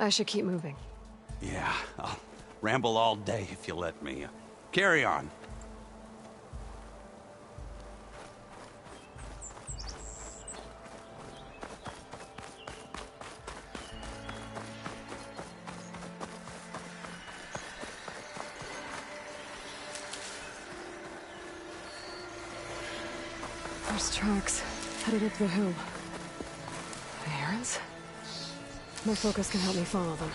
I should keep moving. Yeah, I'll ramble all day if you let me. Carry on. There's tracks headed up the hill. The errands? My focus can help me follow them.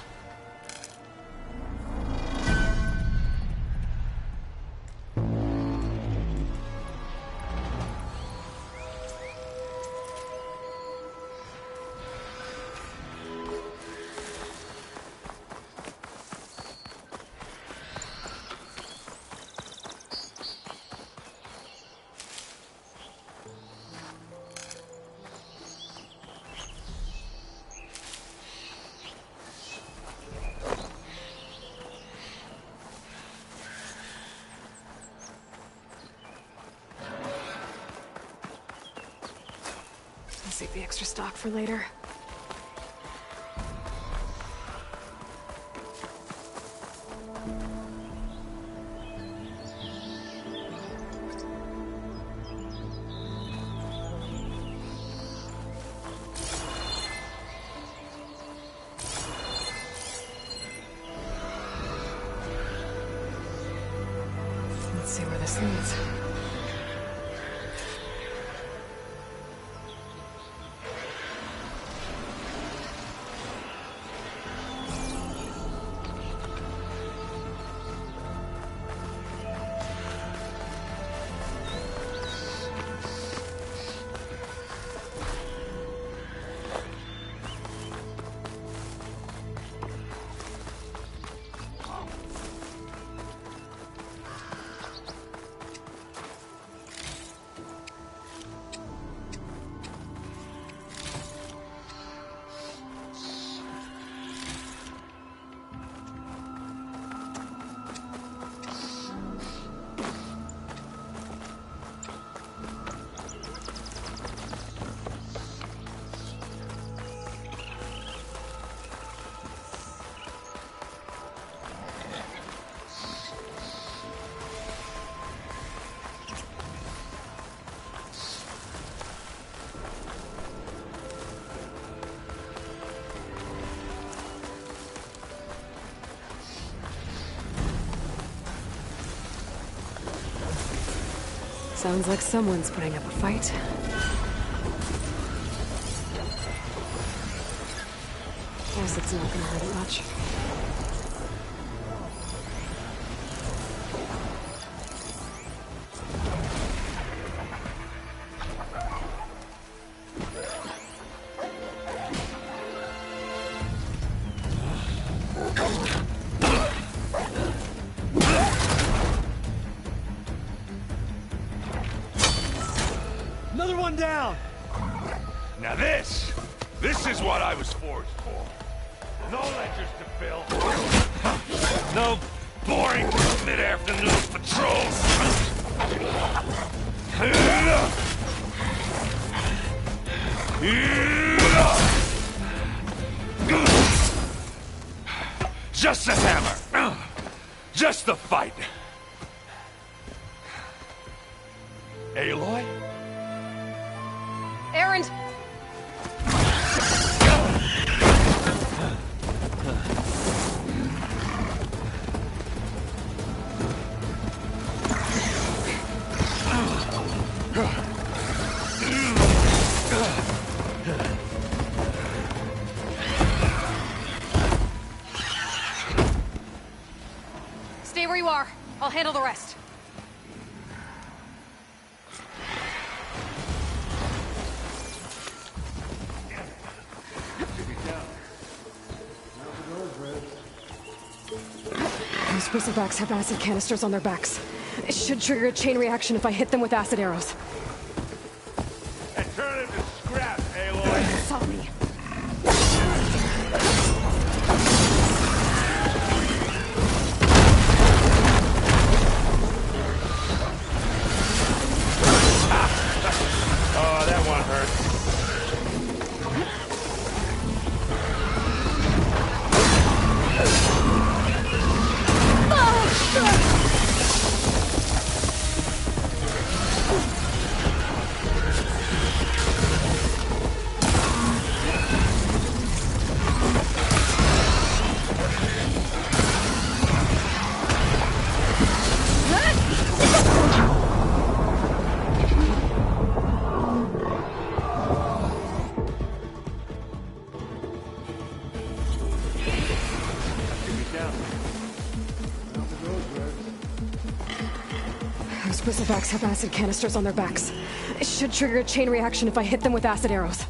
Save the extra stock for later. Let's see where this leads. Sounds like someone's putting up a fight. Guess it's not gonna hurt it much. Another one down! Now this is what I was forged for. No ledgers to fill. No boring mid-afternoon patrols. Just a hammer. Just the fight. Aloy? Errand! Stay where you are. I'll handle the rest. Those bristlebacks have acid canisters on their backs. It should trigger a chain reaction if I hit them with acid arrows. And turn it to scrap, Aloy. Saw me. Oh, that one hurt. down. Out the goes, Red. Those bristlebacks have acid canisters on their backs. It should trigger a chain reaction if I hit them with acid arrows.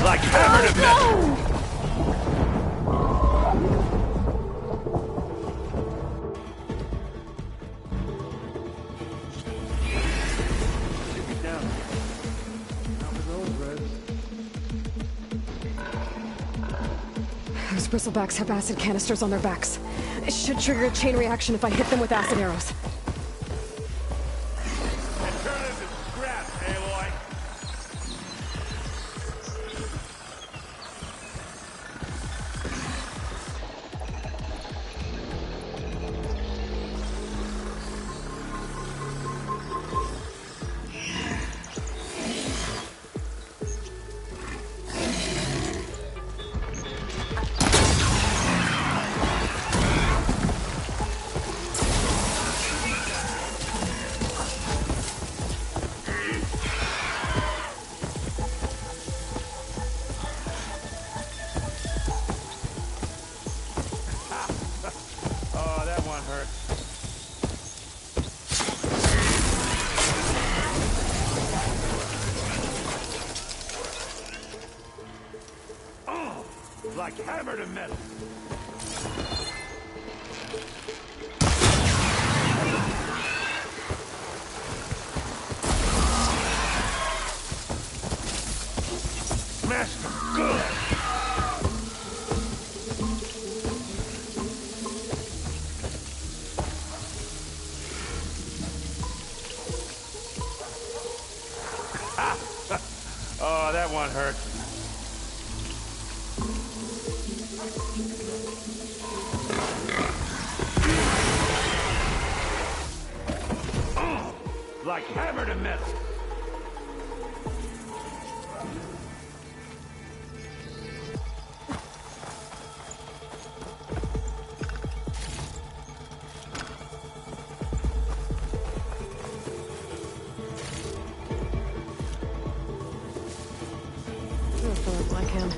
Like hammer to metal! Get down. Out the goes, Red. Those bristlebacks have acid canisters on their backs. It should trigger a chain reaction if I hit them with acid arrows. And turn it into scrap, Aloy! Oh, that one hurt. Oh, like hammer to metal. Master, good. Oh, that one hurt. Like hammer to metal. Like him.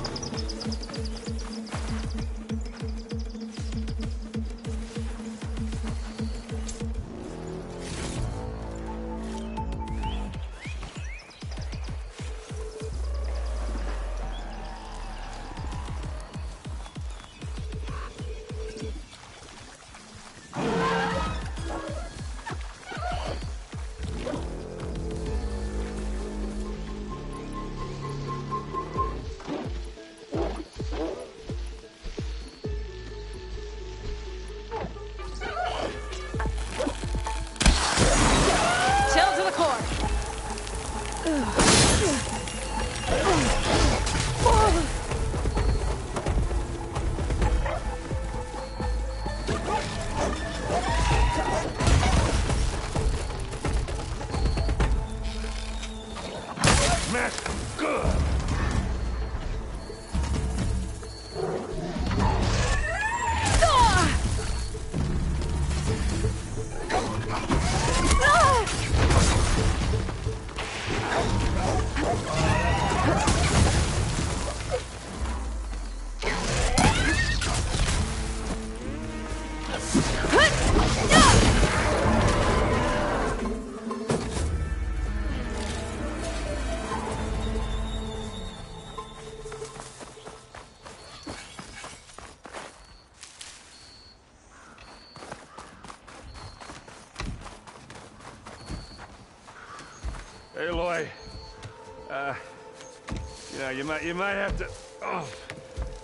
You know, you might have to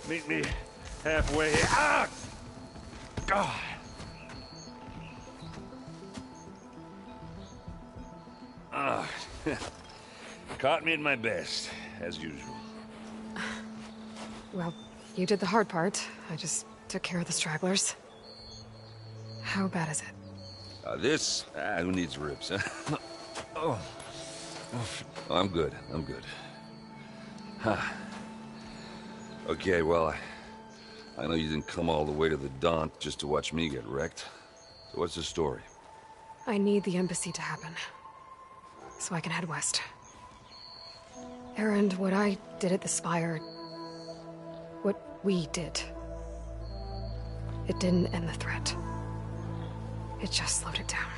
meet me halfway here. Ah! God. Ah. Caught me at my best, as usual. Well, you did the hard part. I just took care of the stragglers. How bad is it? Who needs ribs, huh? Oh. Oh, I'm good. I'm good. Huh. Okay, well, I know you didn't come all the way to the Daunt just to watch me get wrecked. So what's the story? I need the embassy to happen, so I can head west. Erend, what I did at the Spire... what we did... it didn't end the threat. It just slowed it down.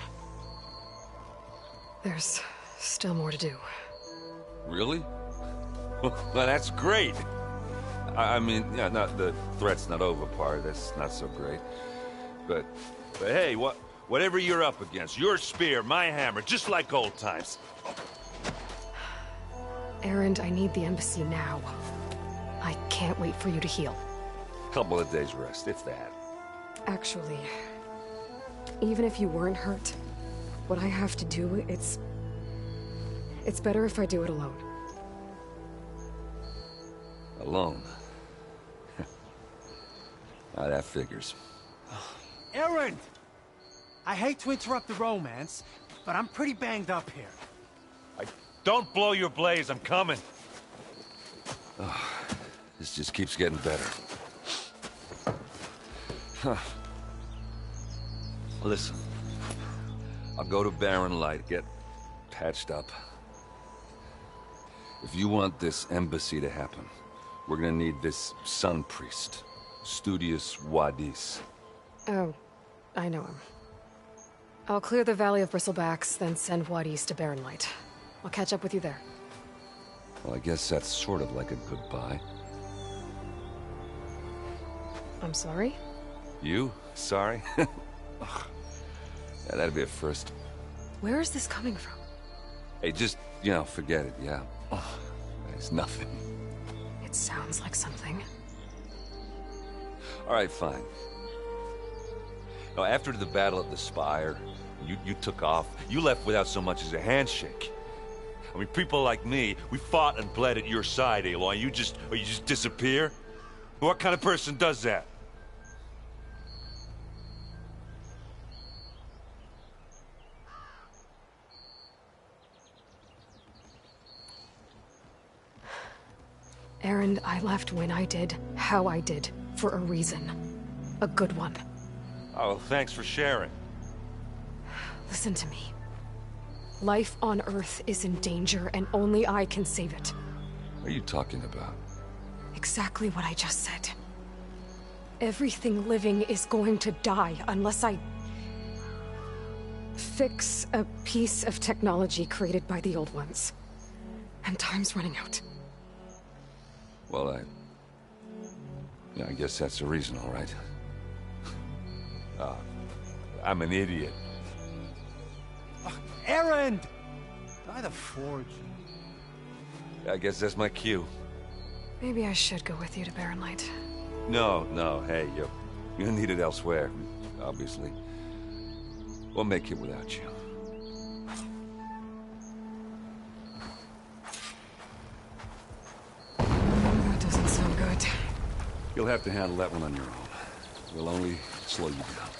There's still more to do. Really? Well, that's great. I mean, yeah, not the threat's not over part. That's not so great. But hey, whatever you're up against, your spear, my hammer, just like old times. Erend, I need the embassy now. I can't wait for you to heal. Couple of days rest, if that. Actually, even if you weren't hurt, what I have to do, it's better if I do it alone. Alone? That figures. Erend! I hate to interrupt the romance, but I'm pretty banged up here. Don't blow your blaze, I'm coming. Oh, this just keeps getting better. Huh. Listen, I'll go to Barren Light, get patched up. If you want this embassy to happen, we're gonna need this sun priest, Studius Wadis. Oh, I know him. I'll clear the Valley of Bristlebacks, then send Wadis to Barren Light. I'll catch up with you there. Well, I guess that's sort of like a goodbye. I'm sorry? You? Sorry? Ugh. Yeah, that'd be a first. Where is this coming from? Hey, just, forget it, yeah? Ugh, it's nothing. It sounds like something. All right, fine. Now, after the Battle of the Spire, you took off. You left without so much as a handshake. I mean, people like me, we fought and bled at your side, Aloy. You just disappear? What kind of person does that? Erend, I left when I did, how I did, for a reason. A good one. Oh, thanks for sharing. Listen to me. Life on Earth is in danger, and only I can save it. What are you talking about? Exactly what I just said. Everything living is going to die unless I... fix a piece of technology created by the old ones. And time's running out. Well, I guess that's the reason, all right. I'm an idiot. Erend! By the Forge. I guess that's my cue. Maybe I should go with you to Barren Light. No, hey, you're needed elsewhere, obviously. We'll make it without you. That doesn't sound good. You'll have to handle that one on your own. We'll only slow you down.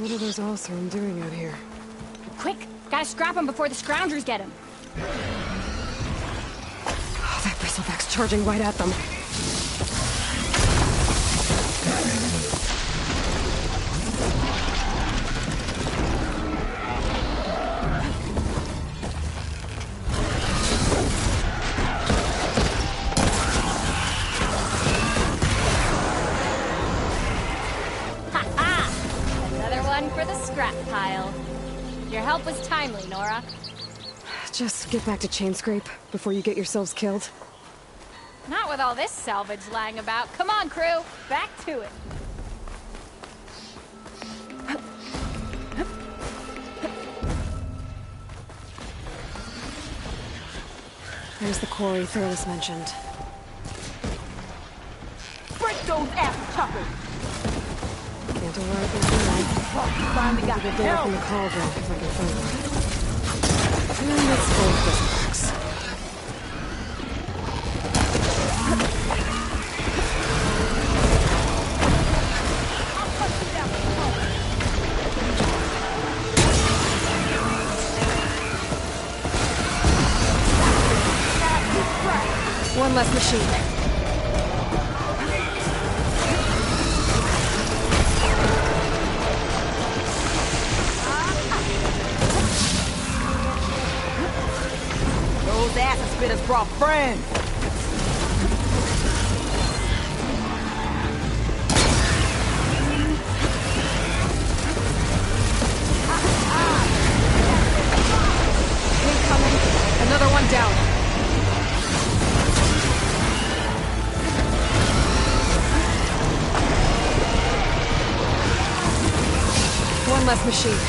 What are those Allstorm doing out here? Quick! Gotta scrap him before the scroungers get him. Oh, that bristleback's charging right at them. Your help was timely, Nora. Just get back to Chainscrape before you get yourselves killed. Not with all this salvage lying about. Come on, crew. Back to it. There's the quarry Thurles mentioned. Break those ass choppers! Can't alert this tonight. Finally got Maybe we'll get up in the cauldron if I can find one. And let's go with bristleback's. One less machine. Those acid spitters brought friends! Incoming. Another one down. One less machine.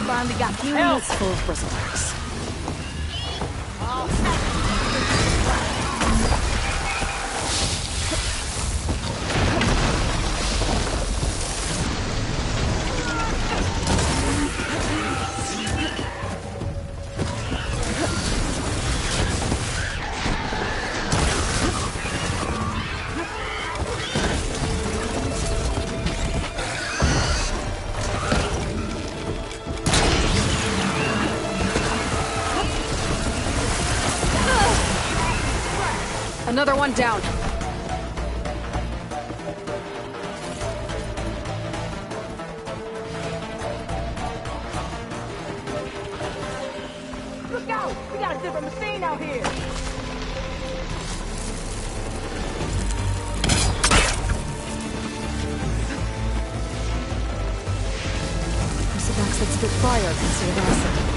Finally got help! Helmet's full of bristlebacks. Another one down. Look out! We got a different machine out here! Bristleback said spit fire instead of acid.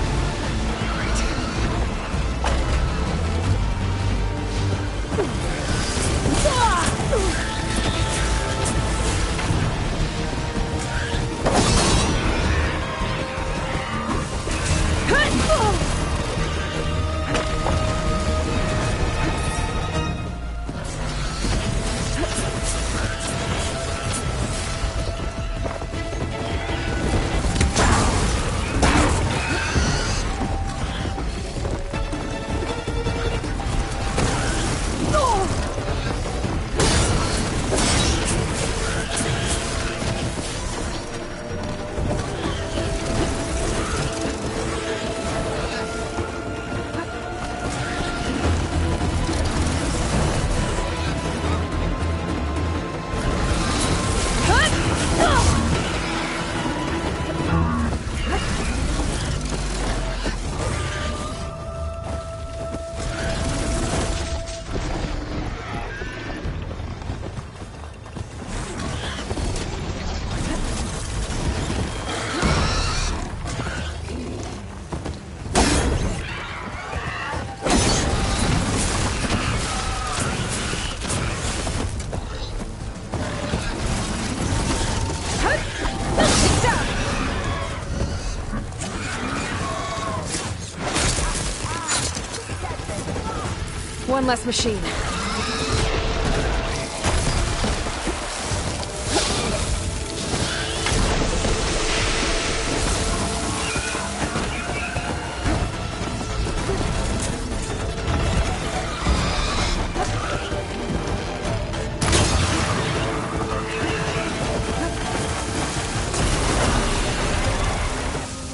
One less machine.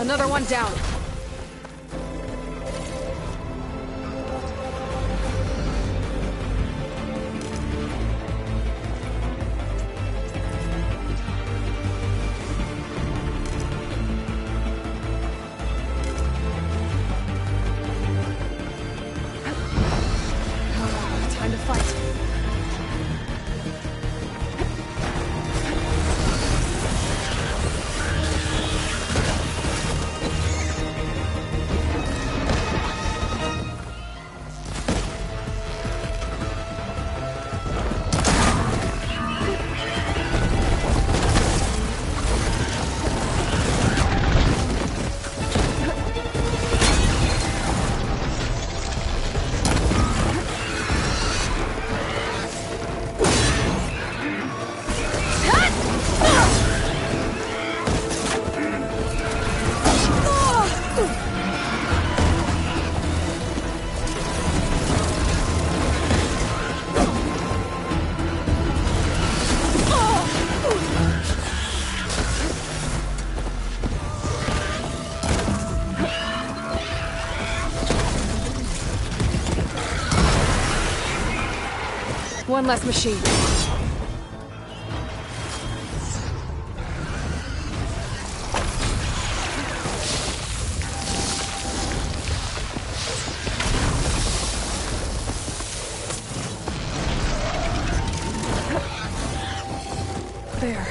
Another one down. Time to fight. One less machine. There.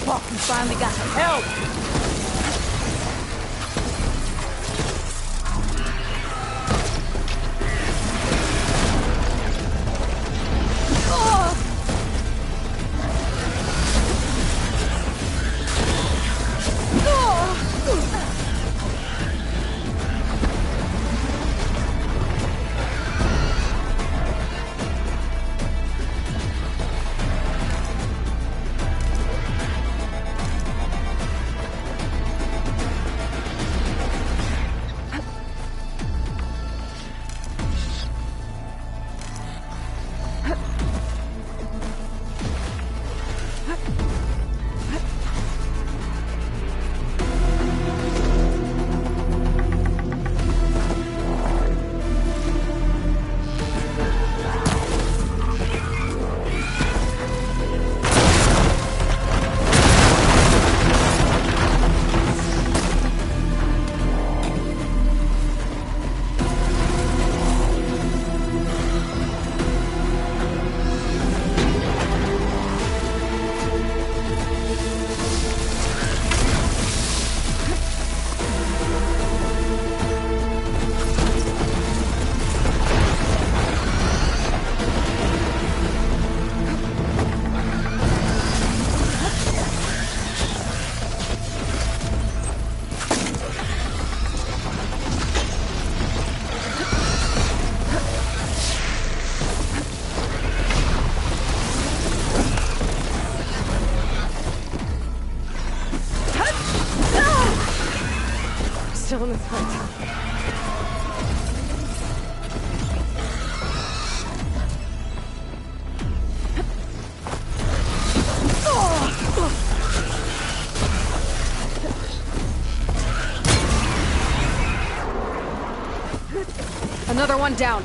Fuck, we finally got some help. Another one down.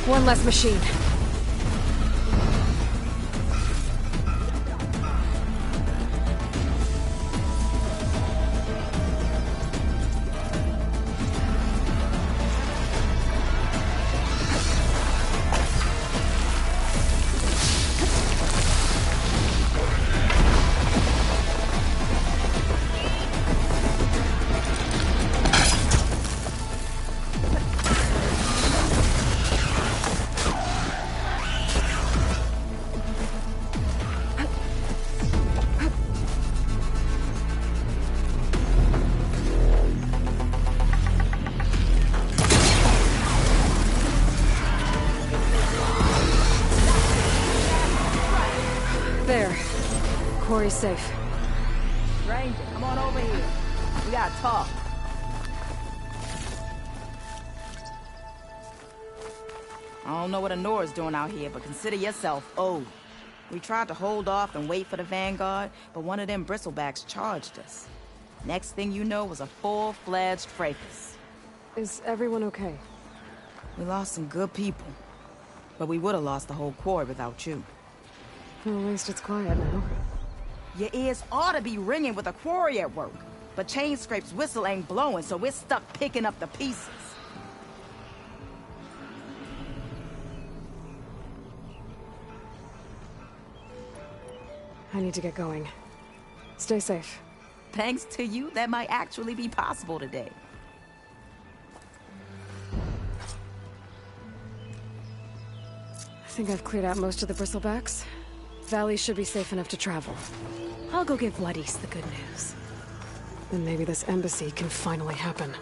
One less machine. There. Quarry's safe. Ranger, come on over here. We gotta talk. I don't know what Honora's doing out here, but consider yourself owed. We tried to hold off and wait for the Vanguard, but one of them bristlebacks charged us. Next thing you know was a full-fledged fracas. Is everyone okay? We lost some good people, but we would have lost the whole quarry without you. Well, at least it's quiet now. Your ears ought to be ringing with a quarry at work, but Chain Scrape's whistle ain't blowing, so we're stuck picking up the pieces. I need to get going. Stay safe. Thanks to you, that might actually be possible today. I think I've cleared out most of the bristlebacks. Valley should be safe enough to travel. I'll go give Blood East the good news. Then maybe this embassy can finally happen.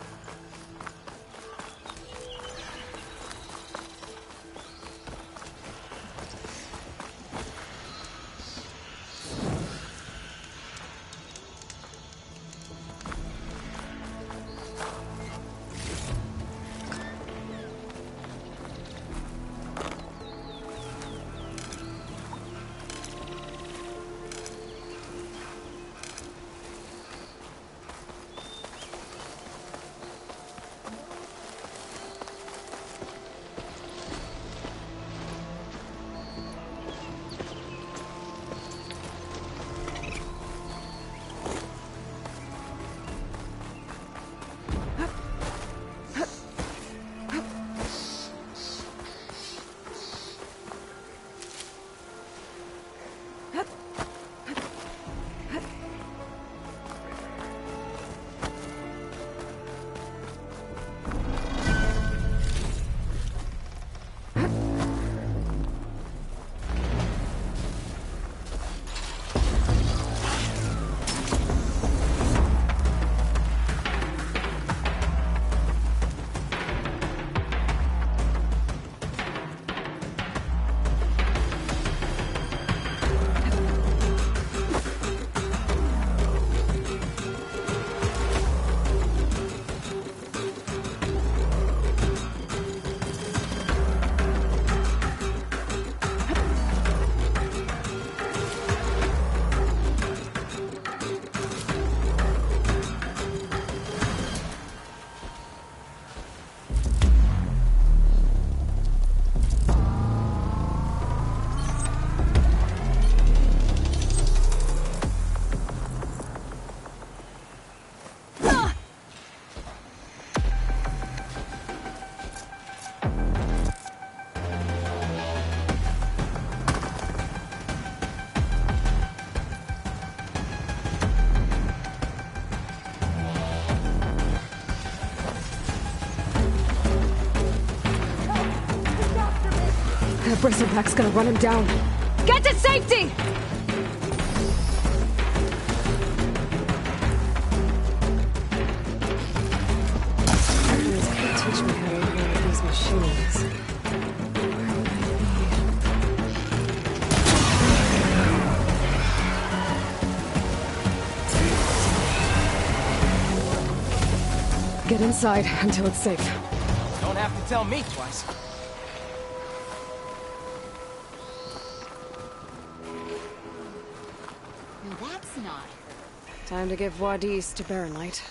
That bristleback's gonna run him down. Get to safety! Please teach me how to operate these machines. Where would they be? Get inside until it's safe. Don't have to tell me twice. No, that's not. Time to give Wadis to Baronlight.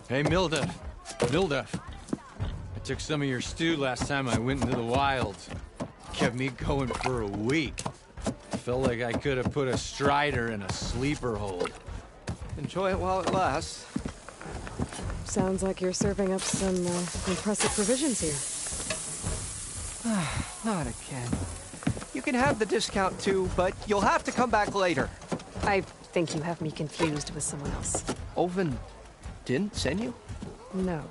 Hey, Mildef. Mildef. I took some of your stew last time I went into the wilds. Kept me going for a week. Felt like I could have put a strider in a sleeper hold. Enjoy it while it lasts. Sounds like you're serving up some impressive provisions here. Not again. You can have the discount too, but you'll have to come back later. I think you have me confused with someone else. Oven didn't send you? No.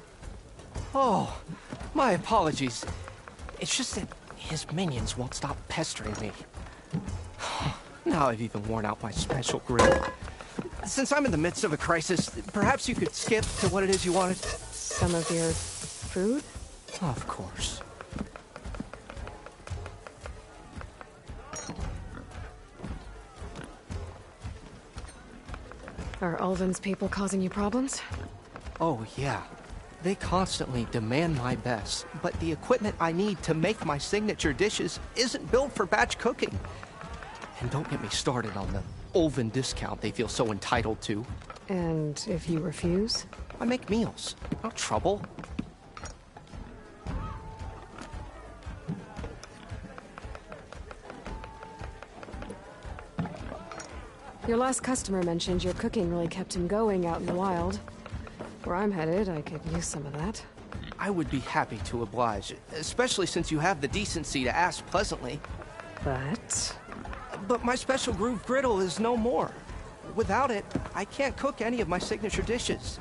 Oh, my apologies. It's just that his minions won't stop pestering me. Now I've even worn out my special grill. Since I'm in the midst of a crisis, perhaps you could skip to what it is you wanted? Some of your food? Of course. Are Ulvin's people causing you problems? Oh, yeah. They constantly demand my best, but the equipment I need to make my signature dishes isn't built for batch cooking. And don't get me started on the Ulvin discount they feel so entitled to. And if you refuse? I make meals. No trouble. Your last customer mentioned your cooking really kept him going out in the wild. Where I'm headed, I could use some of that. I would be happy to oblige, especially since you have the decency to ask pleasantly. But my special groove griddle is no more. Without it, I can't cook any of my signature dishes.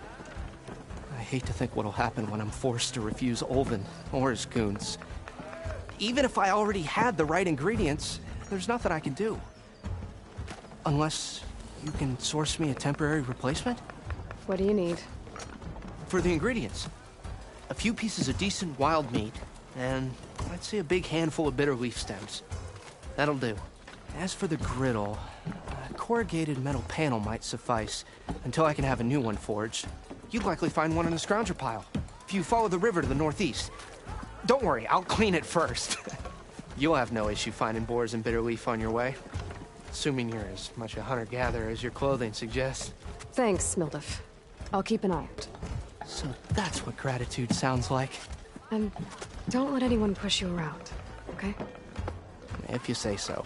I hate to think what'll happen when I'm forced to refuse Ulvin or his goons. Even if I already had the right ingredients, there's nothing I can do. Unless you can source me a temporary replacement? What do you need? For the ingredients, a few pieces of decent wild meat, and I'd say a big handful of bitter leaf stems. That'll do. As for the griddle, a corrugated metal panel might suffice until I can have a new one forged. You'd likely find one in the scrounger pile, if you follow the river to the northeast. Don't worry, I'll clean it first. You'll have no issue finding boars and bitter leaf on your way. Assuming you're as much a hunter-gatherer as your clothing suggests. Thanks, Mildef. I'll keep an eye out. So that's what gratitude sounds like. And don't let anyone push you around, okay? If you say so.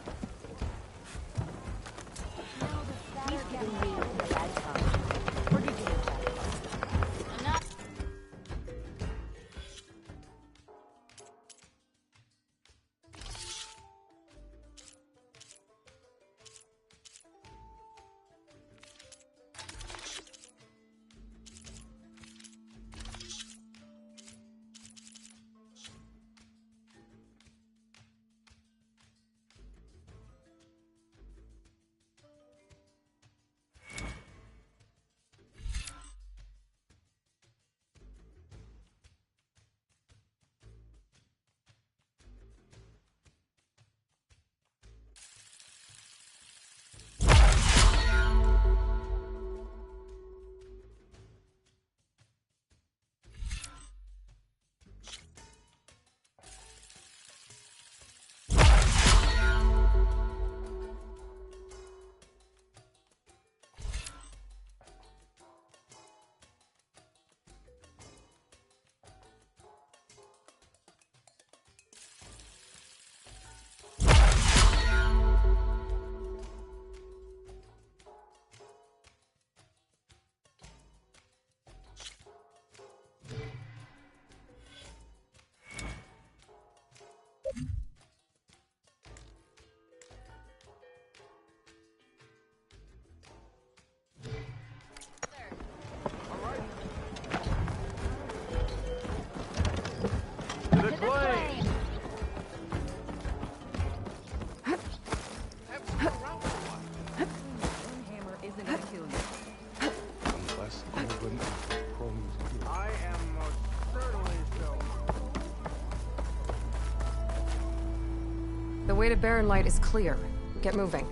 The way to Barren Light is clear. Get moving.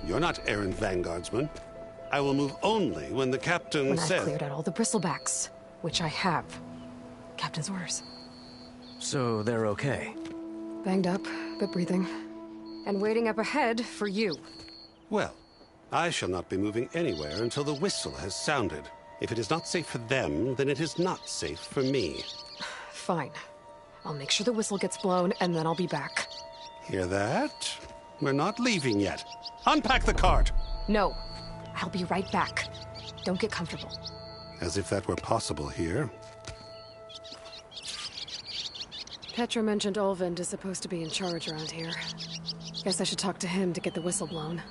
You're not errant vanguardsman. I will move only when the captain When says... I've cleared out all the bristlebacks, which I have. Captain's orders. So they're okay? Banged up, but breathing. And waiting up ahead for you. Well, I shall not be moving anywhere until the whistle has sounded. If it is not safe for them, then it is not safe for me. Fine. I'll make sure the whistle gets blown, and then I'll be back. Hear that? We're not leaving yet. Unpack the cart! No. I'll be right back. Don't get comfortable. As if that were possible here. Petra mentioned Olvind is supposed to be in charge around here. Guess I should talk to him to get the whistle blown.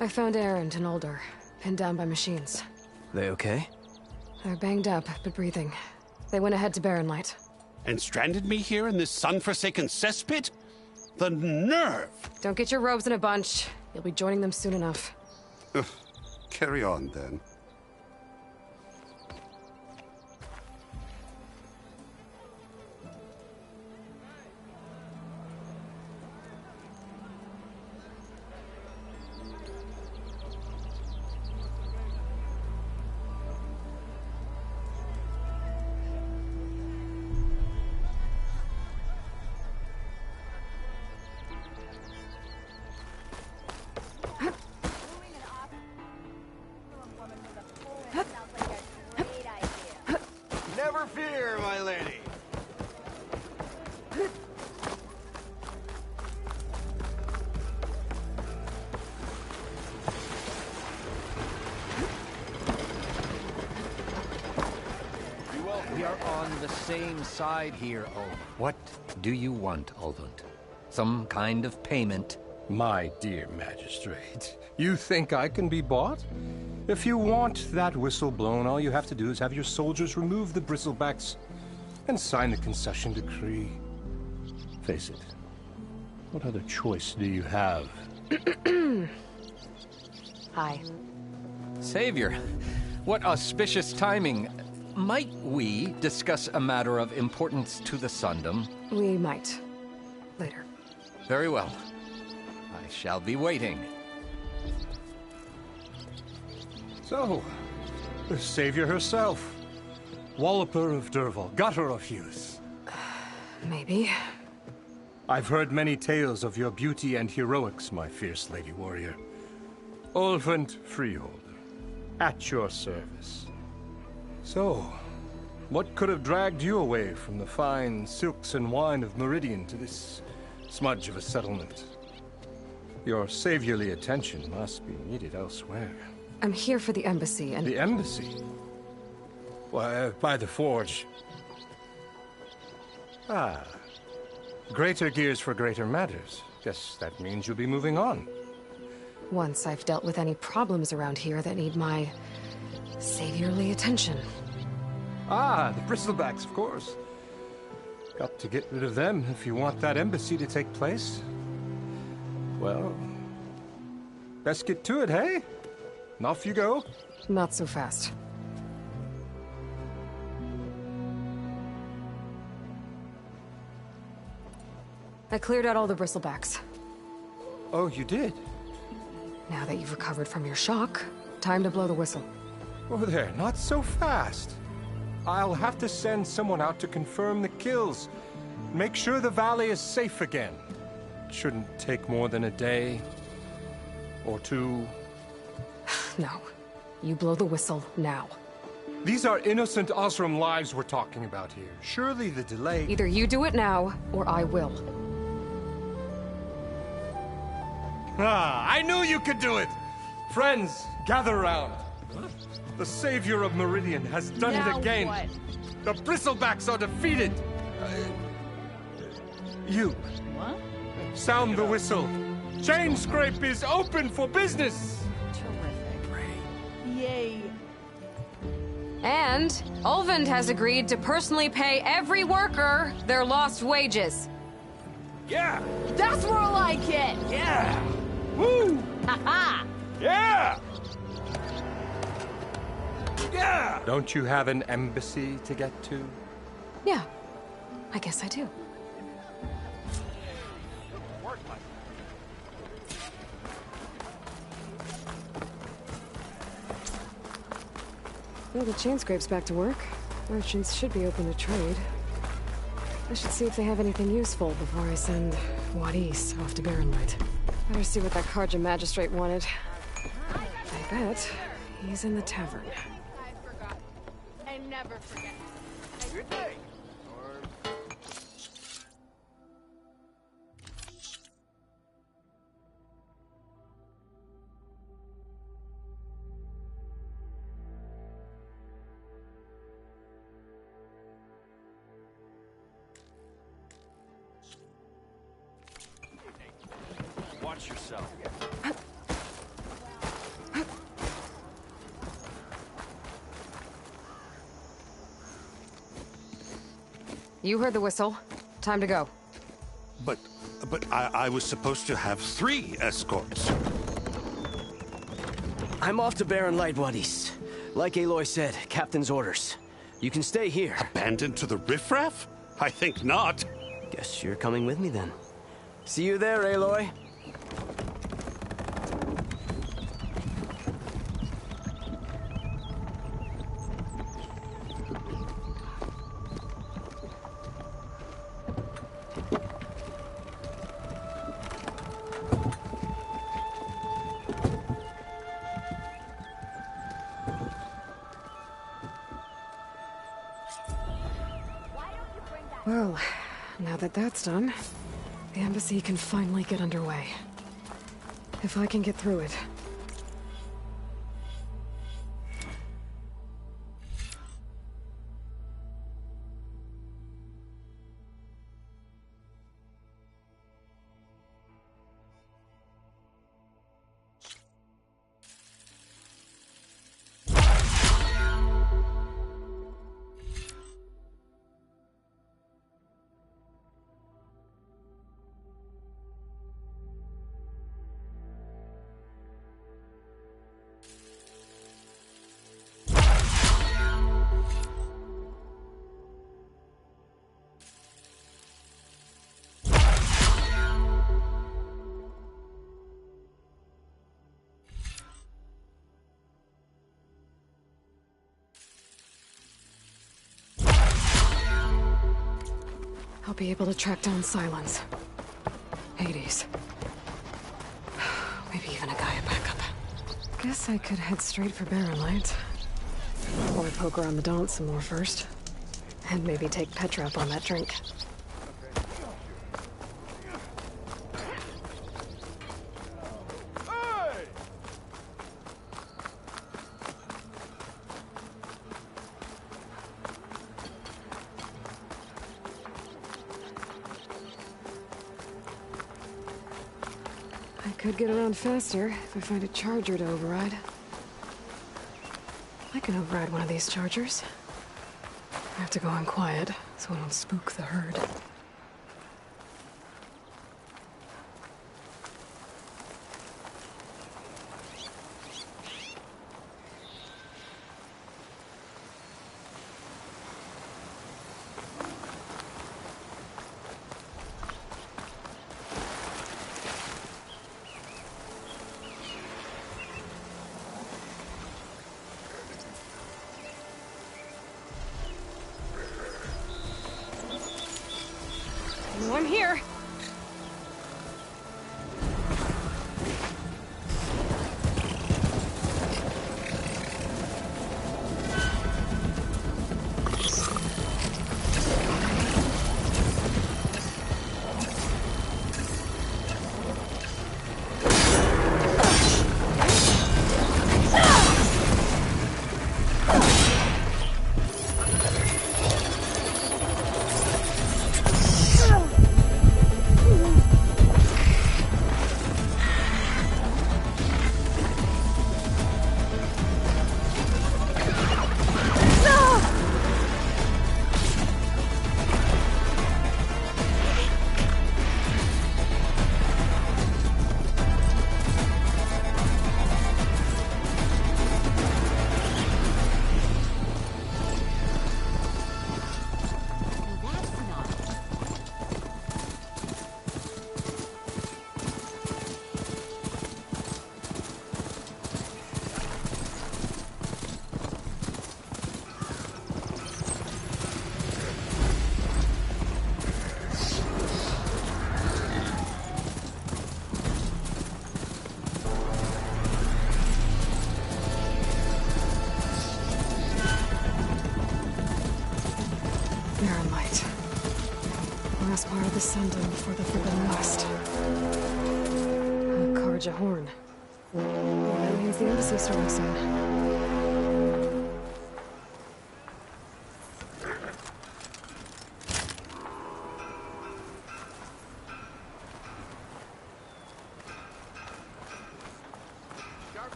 I found Erend and Older, pinned down by machines. They okay? They're banged up, but breathing. They went ahead to Barren Light. And stranded me here in this sun-forsaken cesspit? The nerve! Don't get your robes in a bunch. You'll be joining them soon enough. Carry on, then. Never fear, my lady. We are on the same side here, Olvund. What do you want, Olvund? Some kind of payment? My dear magistrate, you think I can be bought? If you want that whistle blown, all you have to do is have your soldiers remove the bristlebacks and sign the concession decree. Face it, what other choice do you have? Hi. Savior, what auspicious timing. Might we discuss a matter of importance to the Sundom? We might. Later. Very well. I shall be waiting. So, the savior herself. Walloper of Derval, gutter of youth. Maybe. I've heard many tales of your beauty and heroics, my fierce lady warrior. Olvund Freeholder, at your service. So, what could have dragged you away from the fine silks and wine of Meridian to this smudge of a settlement? Your saviorly attention must be needed elsewhere. I'm here for the embassy and... The embassy? Why, by the forge. Ah. Greater gears for greater matters. Guess that means you'll be moving on. Once I've dealt with any problems around here that need my... saviorly attention. Ah, the bristlebacks, of course. Got to get rid of them if you want that embassy to take place. Well, best get to it, hey? And off you go. Not so fast. I cleared out all the bristlebacks. Oh, you did? Now that you've recovered from your shock, time to blow the whistle. Oh there, not so fast. I'll have to send someone out to confirm the kills. Make sure the valley is safe again. It shouldn't take more than a day. Or two. No. You blow the whistle now. These are innocent Osram lives we're talking about here. Surely the delay... Either you do it now, or I will. Ah, I knew you could do it! Friends, gather round. The savior of Meridian has done it again. What? The bristlebacks are defeated. You. What? Sound the whistle. Chain Scrape is open for business. Terrific. Yay. And Olvund has agreed to personally pay every worker their lost wages. Yeah! That's more like it! Yeah! Woo! Ha-ha! Yeah! Yeah! Don't you have an embassy to get to? Yeah, I guess I do. Well, the chain scrape's back to work. Merchants should be open to trade. I should see if they have anything useful before I send Wadis off to Barren Light. Better see what that Karja magistrate wanted. I bet he's in the tavern. I forgot. I never forget. Good day. Watch yourself. You heard the whistle. Time to go. But I was supposed to have 3 escorts. I'm off to Baron Lightwaddy's. Like Aloy said, Captain's orders. You can stay here. Abandoned to the riffraff? I think not. Guess you're coming with me then. See you there, Aloy. Well, now that that's done, the embassy can finally get underway. If I can get through it. I'll be able to track down Silence. Hades. Maybe even a Gaia backup. Guess I could head straight for Baron Light. Or poke around the Daunt some more first. And maybe take Petra up on that drink. Could get around faster if I find a charger to override. I can override one of these chargers. I have to go in quiet so I don't spook the herd. No, I'm here. Baron Light. Last part of the Sundom before the Forbidden West. Karja Horn. Well, that means the embassy's starting soon.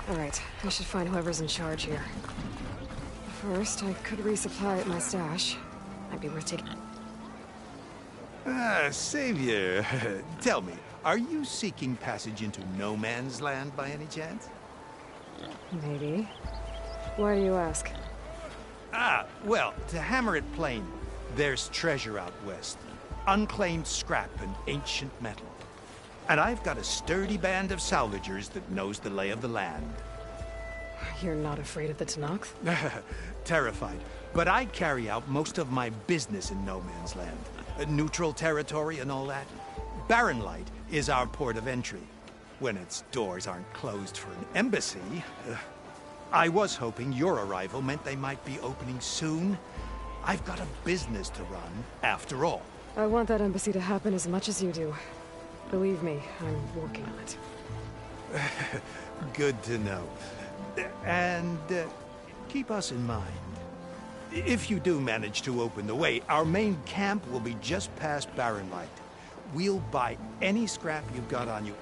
All right, I should find whoever's in charge here. First, I could resupply at my stash. Might be worth taking. Savior, tell me, are you seeking passage into no man's land by any chance? Maybe. Why do you ask? Well, to hammer it plain, there's treasure out west. Unclaimed scrap and ancient metal. And I've got a sturdy band of salvagers that knows the lay of the land. You're not afraid of the Tanakh? Terrified. But I carry out most of my business in no man's land. Neutral territory and all that. Barren Light is our port of entry. When its doors aren't closed for an embassy. I was hoping your arrival meant they might be opening soon. I've got a business to run, after all. I want that embassy to happen as much as you do. Believe me, I'm working on it. Good to know. And keep us in mind. If you do manage to open the way, our main camp will be just past Barren Light. We'll buy any scrap you've got on you.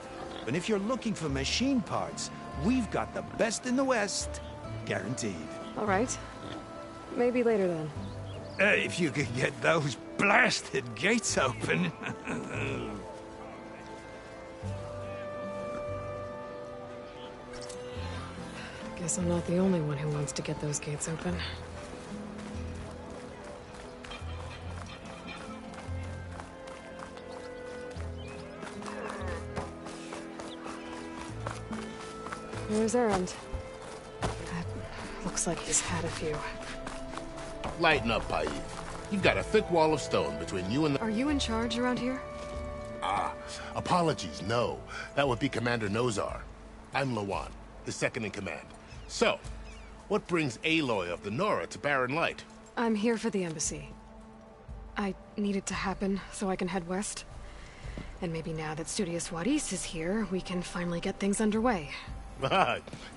And if you're looking for machine parts, we've got the best in the West. Guaranteed. All right. Maybe later then. If you could get those blasted gates open. Guess I'm not the only one who wants to get those gates open. Here's Erend. That looks like he's had a few. Lighten up, Paiv. You've got a thick wall of stone between you and the... Are you in charge around here? Apologies, no. That would be Commander Nozar. I'm Lawan, his second in command. So, what brings Aloy of the Nora to Barren Light? I'm here for the embassy. I need it to happen so I can head west. And maybe now that Studious Wadis is here, we can finally get things underway.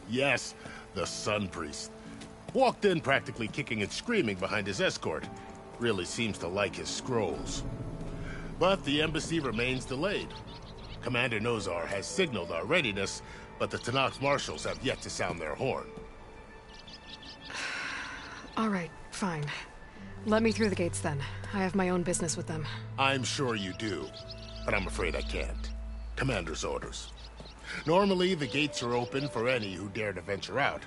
Yes, the Sun Priest. Walked in practically kicking and screaming behind his escort. Really seems to like his scrolls. But the embassy remains delayed. Commander Nozar has signaled our readiness, but the Tanakh's marshals have yet to sound their horn. All right, fine. Let me through the gates then. I have my own business with them. I'm sure you do, but I'm afraid I can't. Commander's orders. Normally, the gates are open for any who dare to venture out.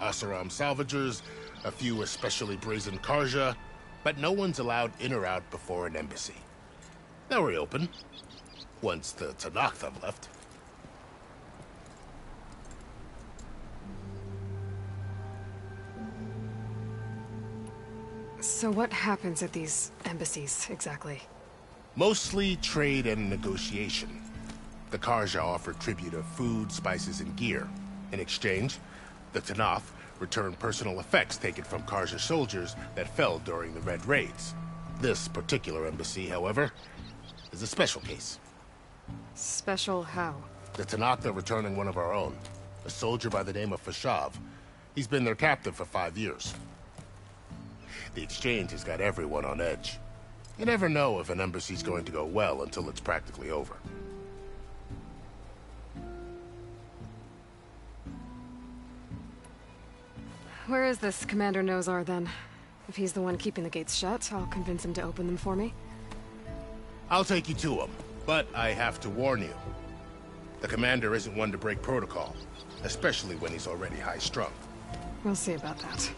Asaram salvagers, a few especially brazen Karja, but no one's allowed in or out before an embassy. They'll reopen, once the Tanakh have left. So what happens at these embassies, exactly? Mostly trade and negotiation. The Karja offer tribute of food, spices, and gear. In exchange, the Tanakh return personal effects taken from Karja soldiers that fell during the Red Raids. This particular embassy, however, is a special case. Special how? The Tanakh are returning one of our own, a soldier by the name of Fashav. He's been their captain for 5 years. The exchange has got everyone on edge. You never know if an embassy's going to go well until it's practically over. Where is this Commander Nozar, then? If he's the one keeping the gates shut, I'll convince him to open them for me. I'll take you to him, but I have to warn you. The commander isn't one to break protocol, especially when he's already high-strung. We'll see about that.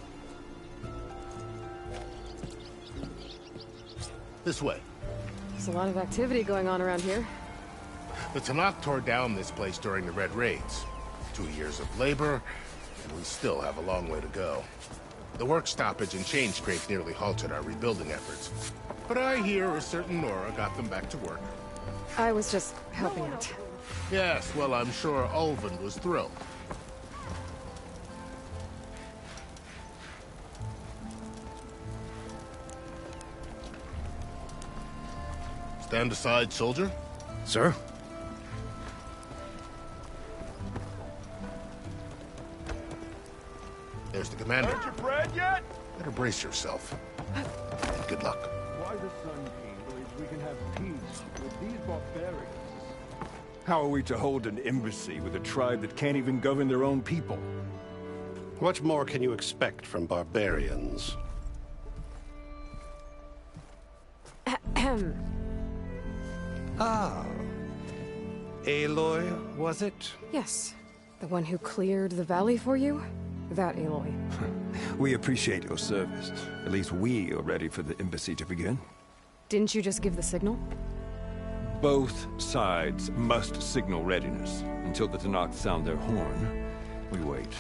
This way. There's a lot of activity going on around here. The Tanakh tore down this place during the Red Raids. 2 years of labor, and we still have a long way to go. The work stoppage and change crates nearly halted our rebuilding efforts. But I hear a certain Nora got them back to work. I was just helping out. Yes, well, I'm sure Ulvin was thrilled. Stand aside, soldier. Sir? There's the commander. Earned your bread yet? Better brace yourself. And good luck. Why the Sun King believes we can have peace with these barbarians. How are we to hold an embassy with a tribe that can't even govern their own people? What more can you expect from barbarians? Ah. Aloy, was it? Yes. The one who cleared the valley for you? That Aloy. We appreciate your service. At least we are ready for the embassy to begin. Didn't you just give the signal? Both sides must signal readiness. Until the Tanakh sound their horn, we wait.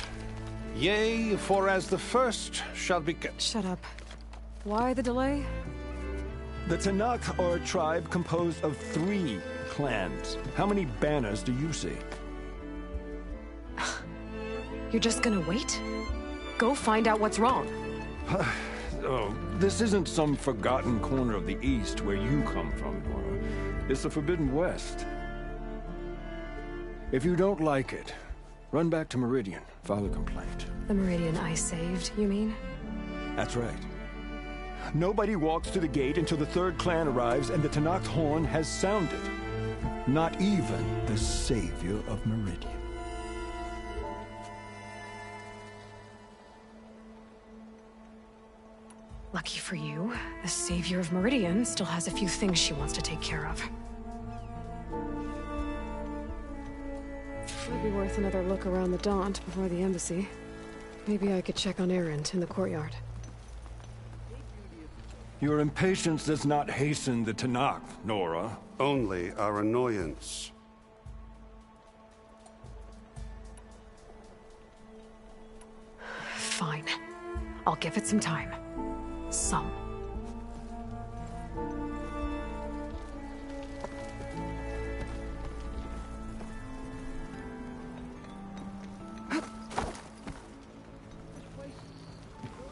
Yea, for as the first shall be... Shut up. Why the delay? The Tanakh are a tribe composed of 3 clans. How many banners do you see? You're just gonna wait? Go find out what's wrong. Oh, this isn't some forgotten corner of the East where you come from, Nora. It's the Forbidden West. If you don't like it, run back to Meridian, file a complaint. The Meridian I saved, you mean? That's right. Nobody walks to the gate until the 3rd clan arrives and the Tanakh's horn has sounded. Not even the savior of Meridian. Lucky for you, the savior of Meridian still has a few things she wants to take care of. Might be worth another look around the Daunt before the embassy. Maybe I could check on Erend in the courtyard. Your impatience does not hasten the Tanakh, Nora. Only our annoyance. Fine. I'll give it some time. Some.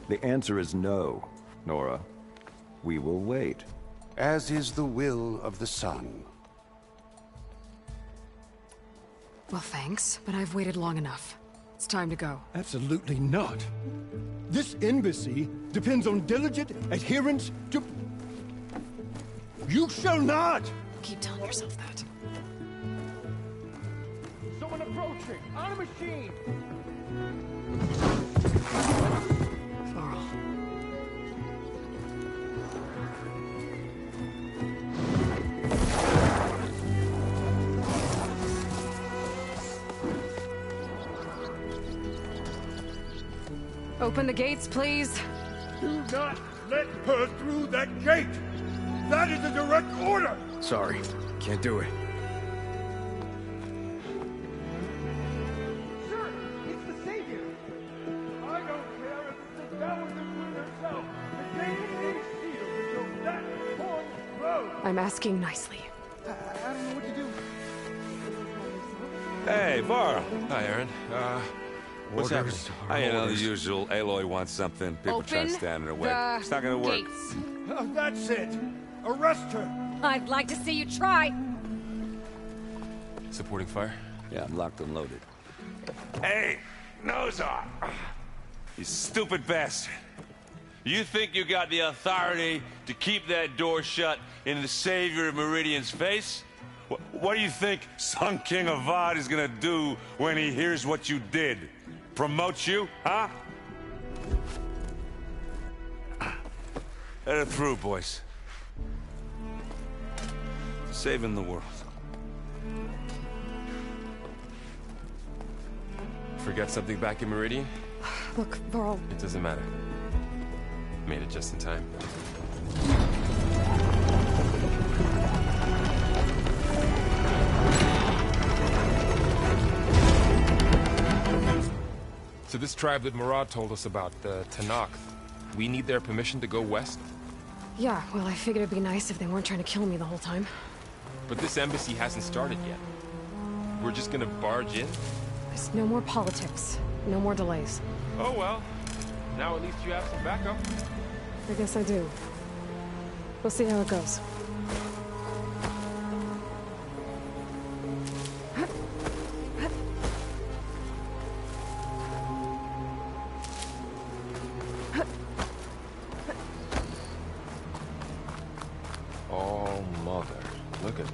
The answer is no, Nora. We will wait. As is the will of the sun. Well, thanks, but I've waited long enough. It's time to go. Absolutely not. This embassy depends on diligent adherence to... You shall not! Keep telling yourself that. Someone approaching! On a machine! Varl. Open the gates, please. Do not let her through that gate! That is a direct order! Sorry, can't do it. Sir, it's the Savior! I don't care if it's the Dowager Queen herself! The gate is sealed until that horn blows! I'm asking nicely. I don't know what to do. Hey, Varl. Hi, Aaron. What's happening? You know, the usual. Aloy wants something. People try to stand in her way. It's not gonna work. Gates. That's it! Arrest her! I'd like to see you try. Supporting fire? Yeah, I'm locked and loaded. Hey, Nozar! You stupid bastard. You think you got the authority to keep that door shut in the savior of Meridian's face? What do you think Sun King Avad is gonna do when he hears what you did? Promote you, huh? Let it through, boys. Saving the world. Forget something back in Meridian? Look, Varl. It doesn't matter. Made it just in time. So this tribe that Murad told us about, the Tanakh, we need their permission to go west? Yeah, well, I figured it'd be nice if they weren't trying to kill me the whole time. But this embassy hasn't started yet. We're just gonna barge in? There's no more politics. No more delays. Oh well. Now at least you have some backup. I guess I do. We'll see how it goes. Oh, mother. Look at...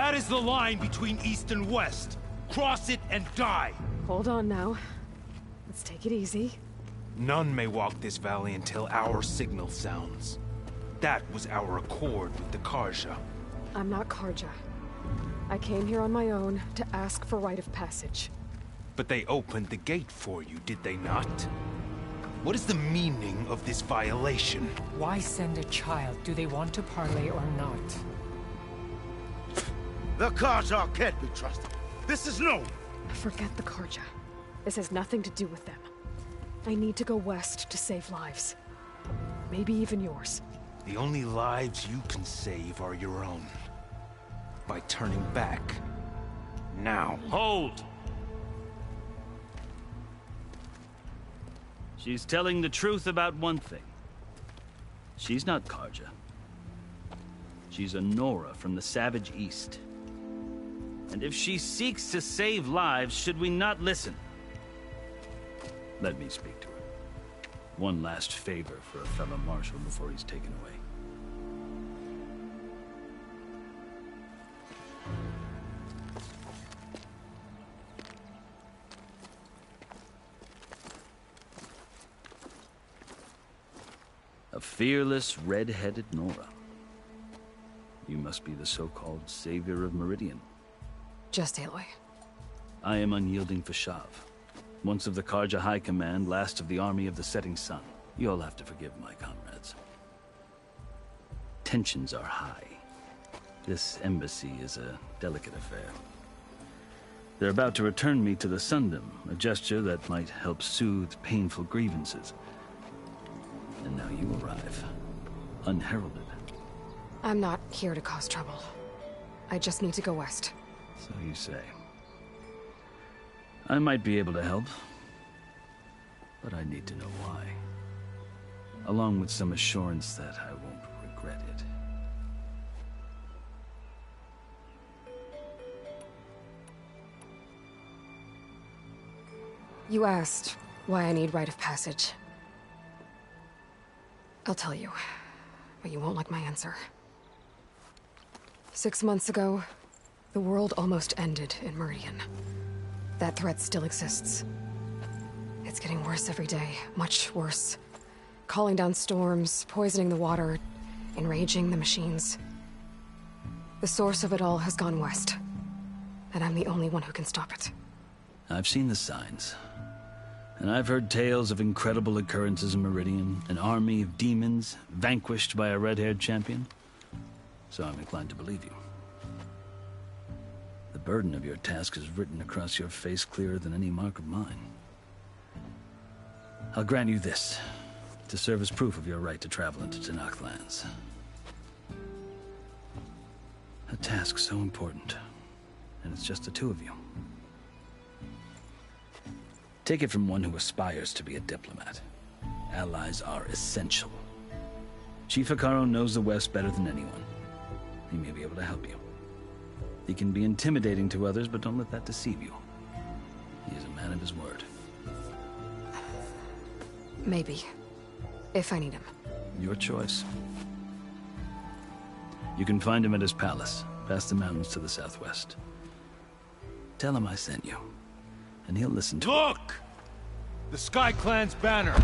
That is the line between East and West. Cross it and die. Hold on now. Let's take it easy. None may walk this valley until our signal sounds. That was our accord with the Karja. I'm not Karja. I came here on my own to ask for rite of passage. But they opened the gate for you, did they not? What is the meaning of this violation? Why send a child? Do they want to parley or not? The Karja can't be trusted. This is known. Forget the Karja. This has nothing to do with them. I need to go west to save lives. Maybe even yours. The only lives you can save are your own. By turning back. Now. Hold! She's telling the truth about one thing. She's not Karja. She's a Nora from the Savage East. And if she seeks to save lives, should we not listen? Let me speak to her. One last favor for a fellow marshal before he's taken away. A fearless, red-headed Nora. You must be the so-called savior of Meridian. Just Aloy. I am unyielding Fashav. Once of the Karja High Command, last of the army of the setting sun. You'll have to forgive my comrades. Tensions are high. This embassy is a delicate affair. They're about to return me to the Sundom, a gesture that might help soothe painful grievances. And now you arrive, unheralded. I'm not here to cause trouble. I just need to go west. So you say. I might be able to help, but I need to know why. Along with some assurance that I won't regret it. You asked why I need rite of passage. I'll tell you, but you won't like my answer. 6 months ago, the world almost ended in Meridian. That threat still exists. It's getting worse every day, much worse. Calling down storms, poisoning the water, enraging the machines. The source of it all has gone west, and I'm the only one who can stop it. I've seen the signs. And I've heard tales of incredible occurrences in Meridian, an army of demons vanquished by a red-haired champion. So I'm inclined to believe you. The burden of your task is written across your face clearer than any mark of mine. I'll grant you this, to serve as proof of your right to travel into Tenakth lands. A task so important, and it's just the two of you. Take it from one who aspires to be a diplomat. Allies are essential. Chief Hikaru knows the West better than anyone. He may be able to help you. He can be intimidating to others, but don't let that deceive you. He is a man of his word. Maybe. If I need him. Your choice. You can find him at his palace, past the mountains to the southwest. Tell him I sent you, and he'll listen to Look! The Sky Clan's banner!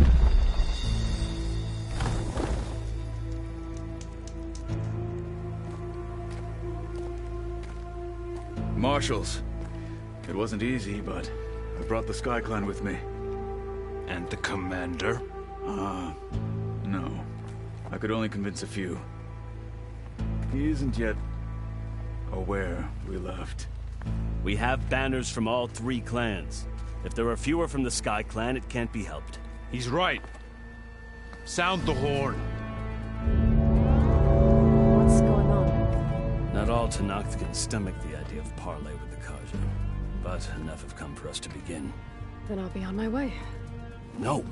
Marshals. It wasn't easy, but I brought the Sky Clan with me. And the commander? No. I could only convince a few. He isn't yet aware we left. We have banners from all 3 clans. If there are fewer from the Sky Clan, it can't be helped. He's right. Sound the horn. What's going on? Not all Tenakth can stomach the idea of parley with the Karja, but enough have come for us to begin. Then I'll be on my way. No.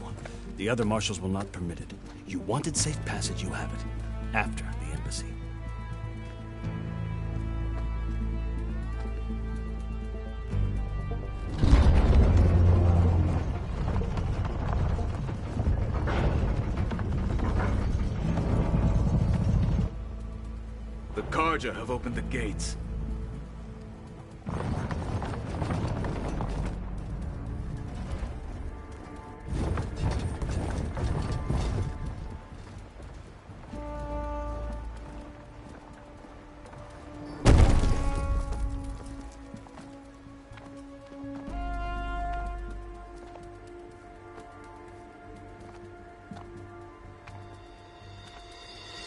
The other marshals will not permit it. You wanted safe passage, you have it. After the embassy. The Karja have opened the gates.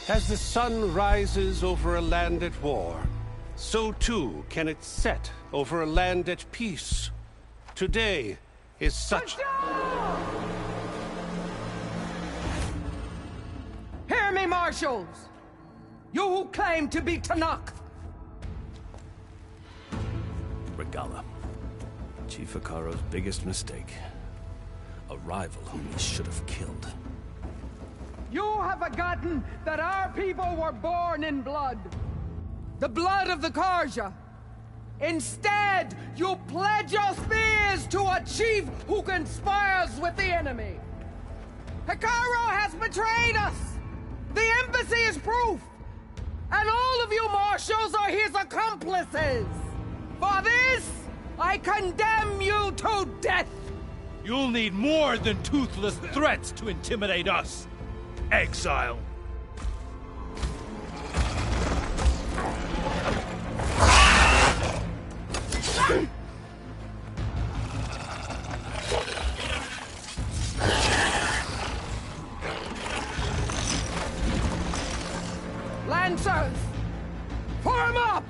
As the sun rises over a land at war, so too can it set over a land at peace. Today is such... Hear me, marshals! You who claim to be Tanakh! Regala. Chief Hikaro's biggest mistake. A rival whom he should have killed. You have forgotten that our people were born in blood. The blood of the Karja. Instead, you pledge your spears to a chief who conspires with the enemy. Hikaro has betrayed us! The embassy is proof! And all of you marshals are his accomplices! For this, I condemn you to death! You'll need more than toothless threats to intimidate us! Exile! Lancers! Form up!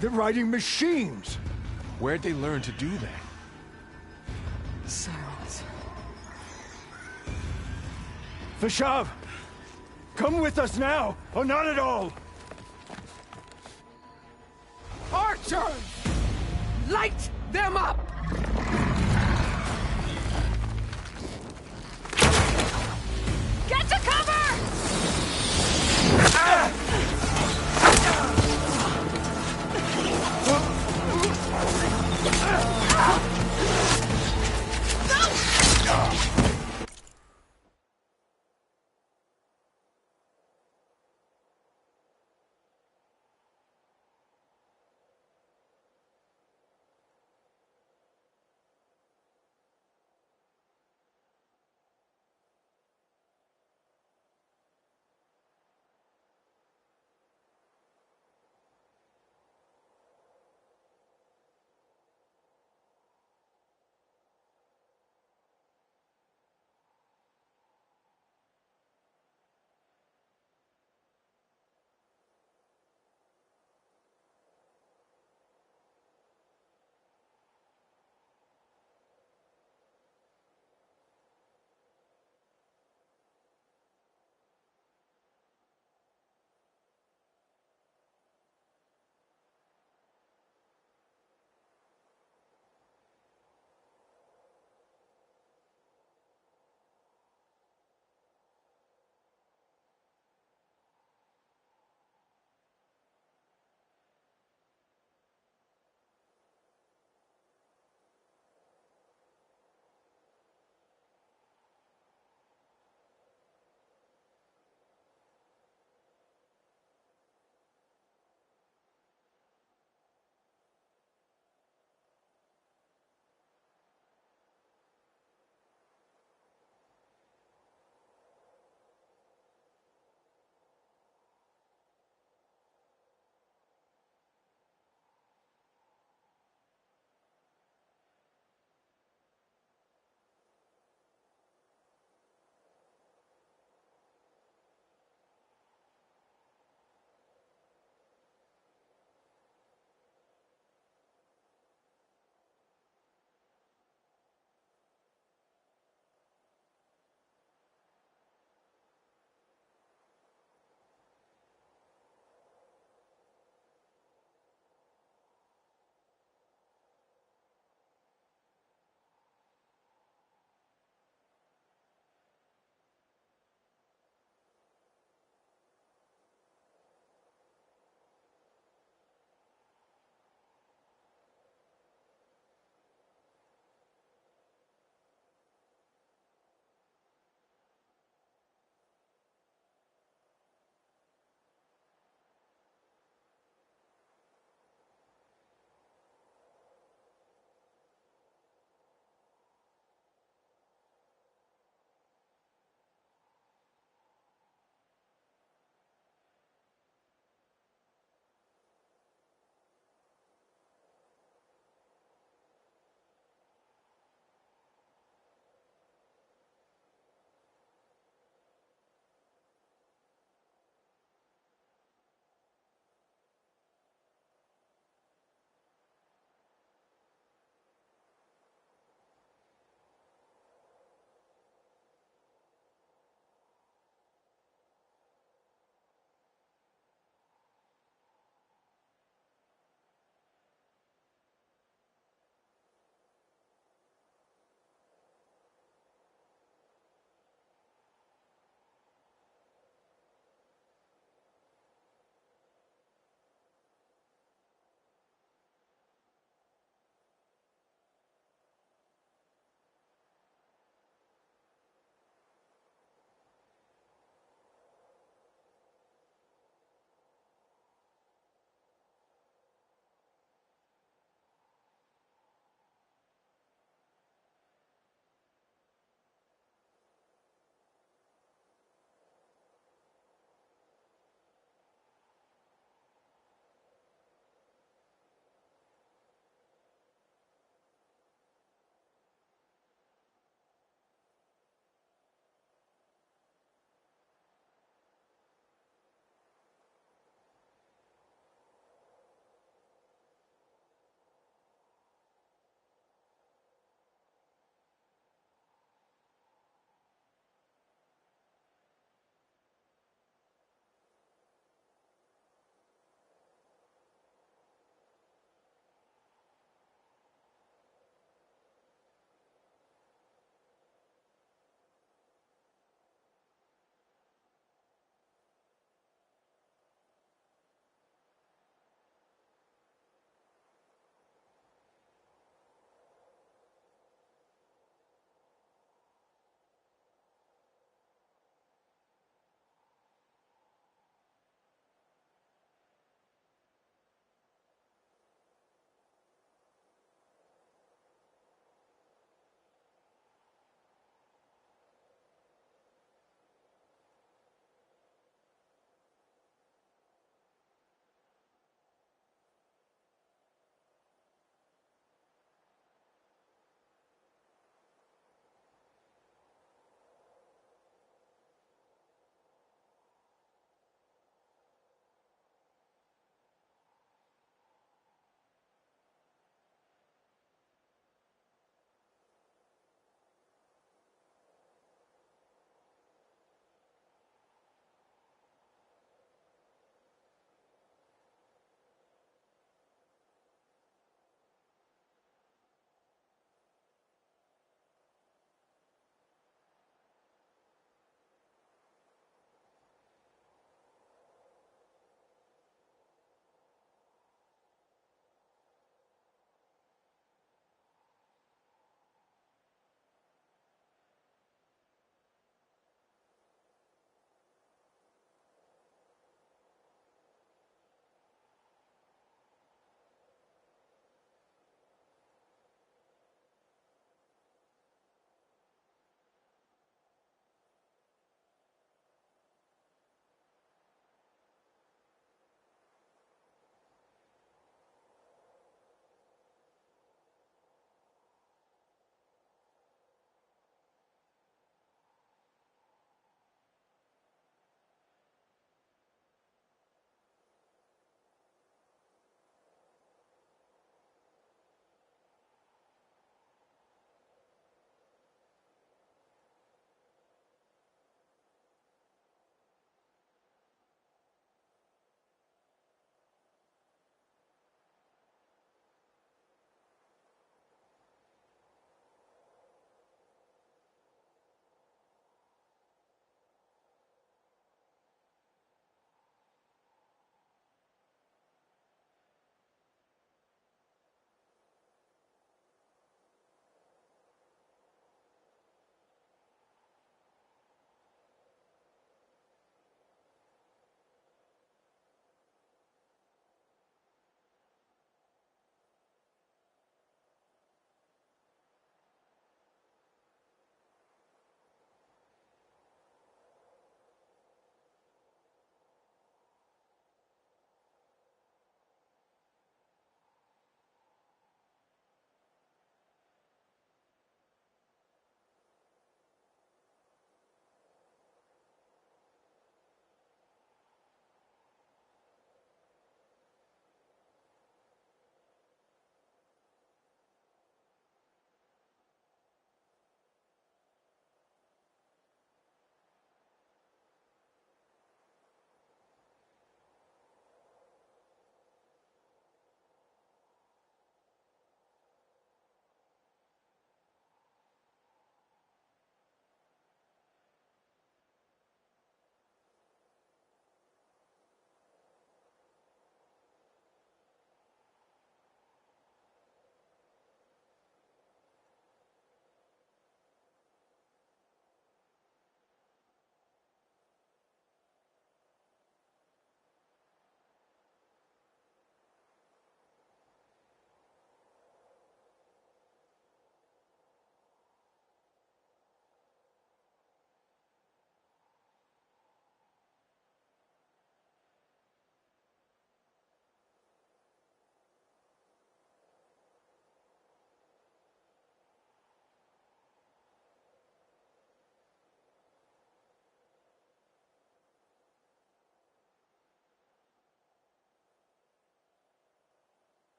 They're riding machines! Where'd they learn to do that? Silence. Vashav! Come with us now, or not at all! Archers! Light them up! Get to cover!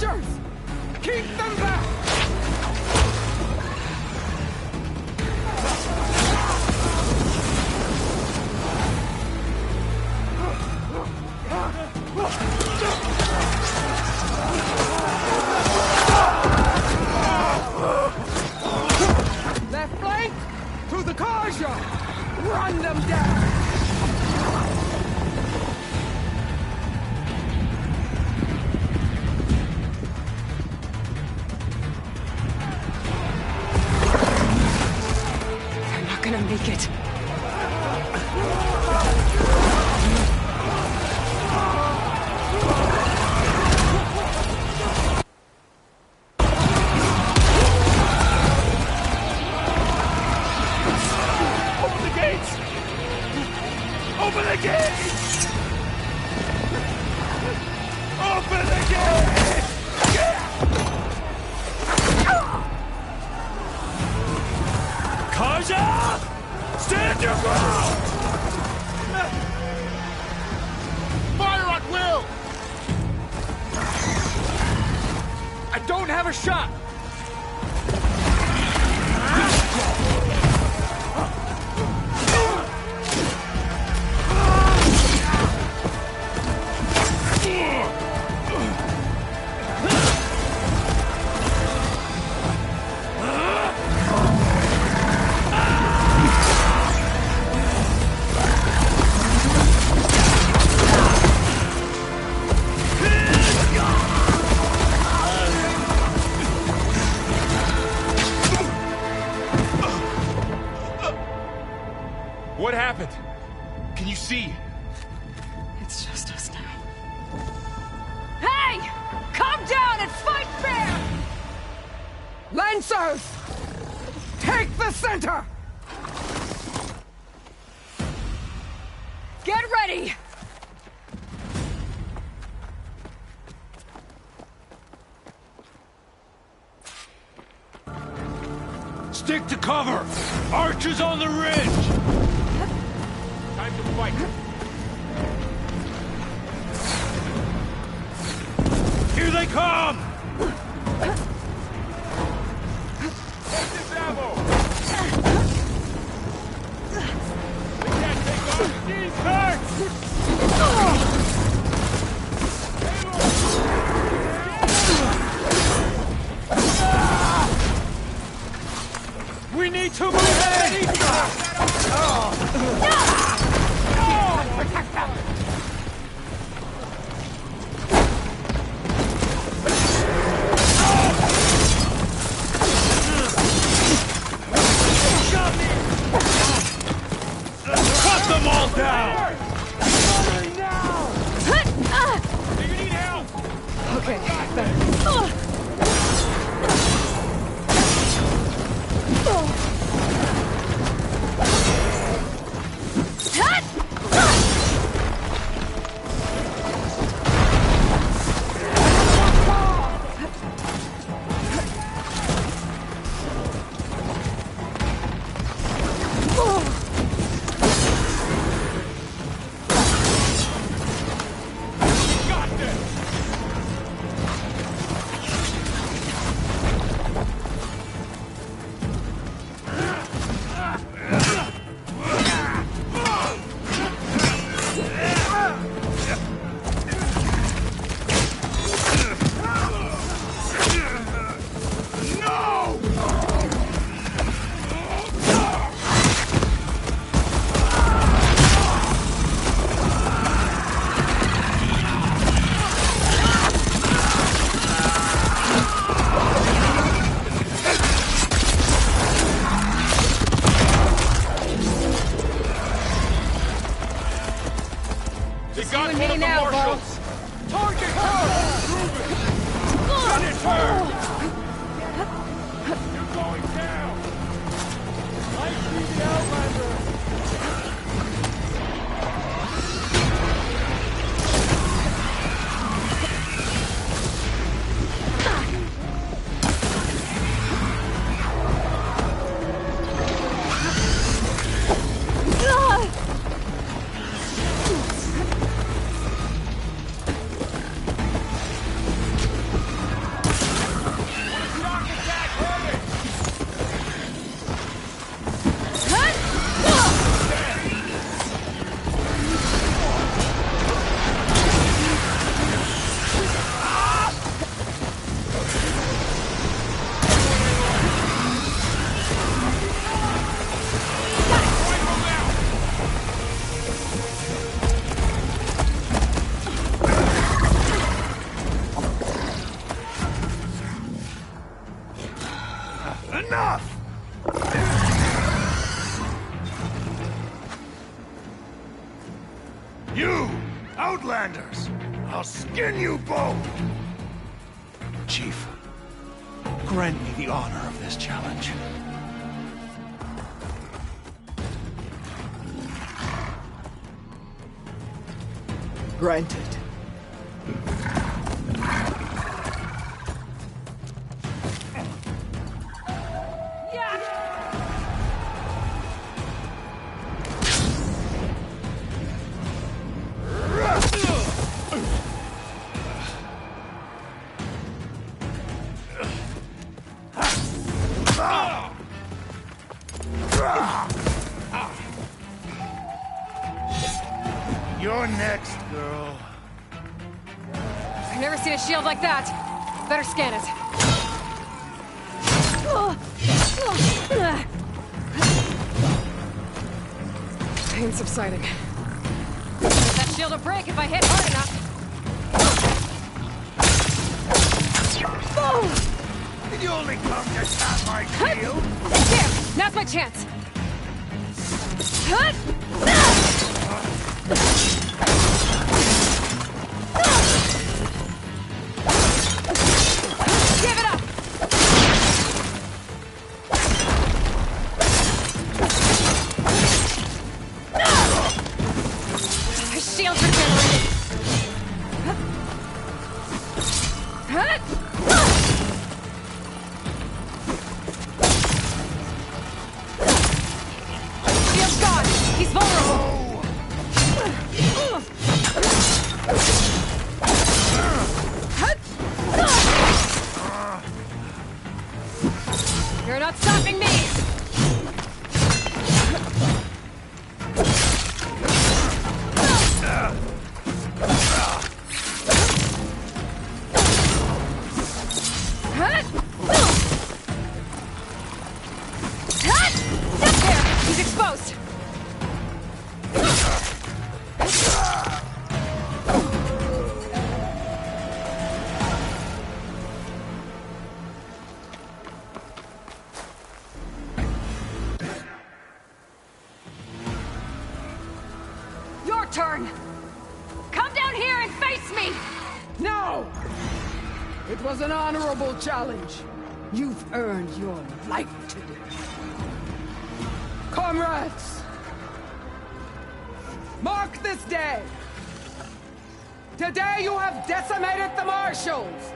soldiers! Keep them back! Left flank! To the Karja! Run them down! They're not gonna make it. Open the gates! Open the gates! Open the gates! Karja! Stand your ground! Fire at will! I don't have a shot! What happened? Can you see? It's just us now. Hey! Calm down and fight fair! Lancers! Take the center! Get ready! Stick to cover! Archers on the ridge! Time to fight. Here they come! Take this ammo! They can't take on these guys! We need to move ahead! Protect them! Cut them all down! Do you need help? Okay, better. Enough! You, Outlanders! I'll skin you both! Chief, grant me the honor of this challenge. Granted. You're next, girl. I've never seen a shield like that. Better scan it. Pain subsiding. That shield will break if I hit hard enough. Did you only come to tap my shield? There! Now's my chance! Give it up! My shields are generated! Shield's gone! He's vulnerable! You're not stopping me! There! He's exposed! Your turn! Come down here and face me! No! It was an honorable challenge. You've earned your life today. Comrades! Mark this day! Today you have decimated the Marshals!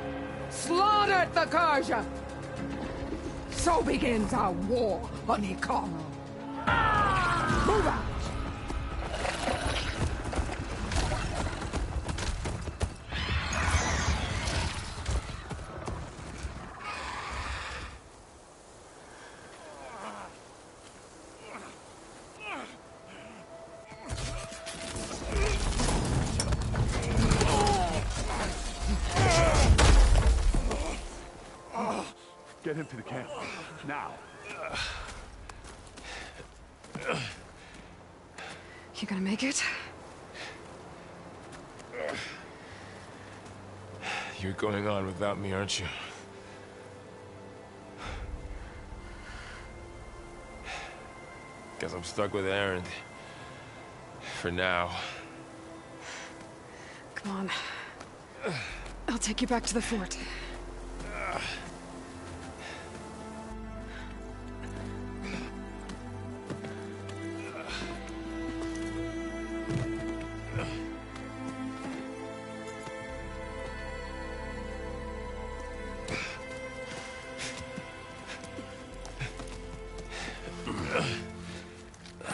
Slaughtered the Karja! So begins our war on Ikaro. Move out! Get him to the camp. Now. You gonna make it? You're going on without me, aren't you? Guess I'm stuck with Aaron. For now. Come on. I'll take you back to the fort.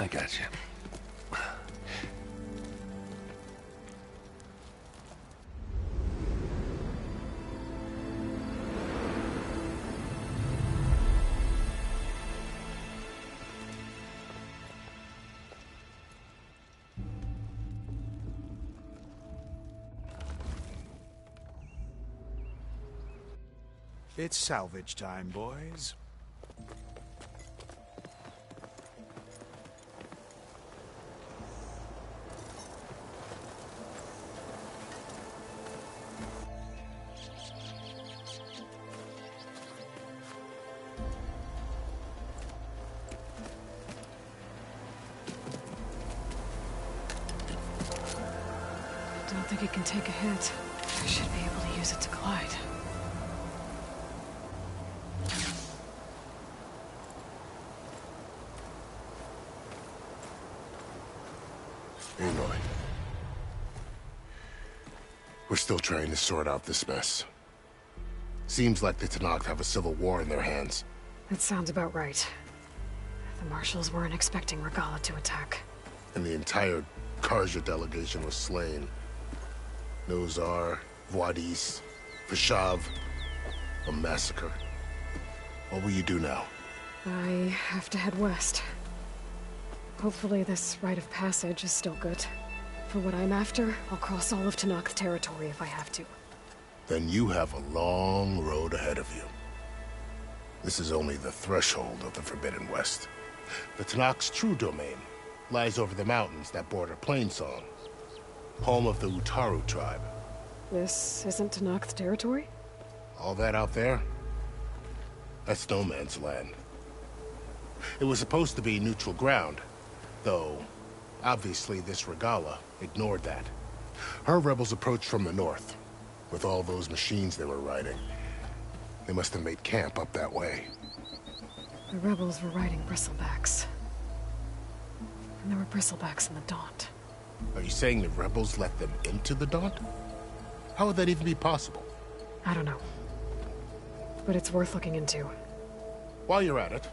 I got you. It's salvage time, boys. think it can take a hit. I should be able to use it to glide. Aloy. We're still trying to sort out this mess. Seems like the Tenakth have a civil war in their hands. That sounds about right. The Marshals weren't expecting Regalla to attack. And the entire Karja delegation was slain. Nozar, Wadis, Vashav. A massacre. What will you do now? I have to head west. Hopefully this rite of passage is still good. For what I'm after, I'll cross all of Tenakth territory if I have to. Then you have a long road ahead of you. This is only the threshold of the Forbidden West. The Tenakth's true domain lies over the mountains that border Plainsong, home of the Utaru tribe. This isn't Tenakth territory? All that out there? That's no man's land. It was supposed to be neutral ground, though obviously this Regalla ignored that. Her rebels approached from the north, with all those machines they were riding. They must have made camp up that way. The rebels were riding bristlebacks. And there were bristlebacks in the Daunt. Are you saying the rebels let them into the Daunt? How would that even be possible? I don't know. But it's worth looking into. While you're at it,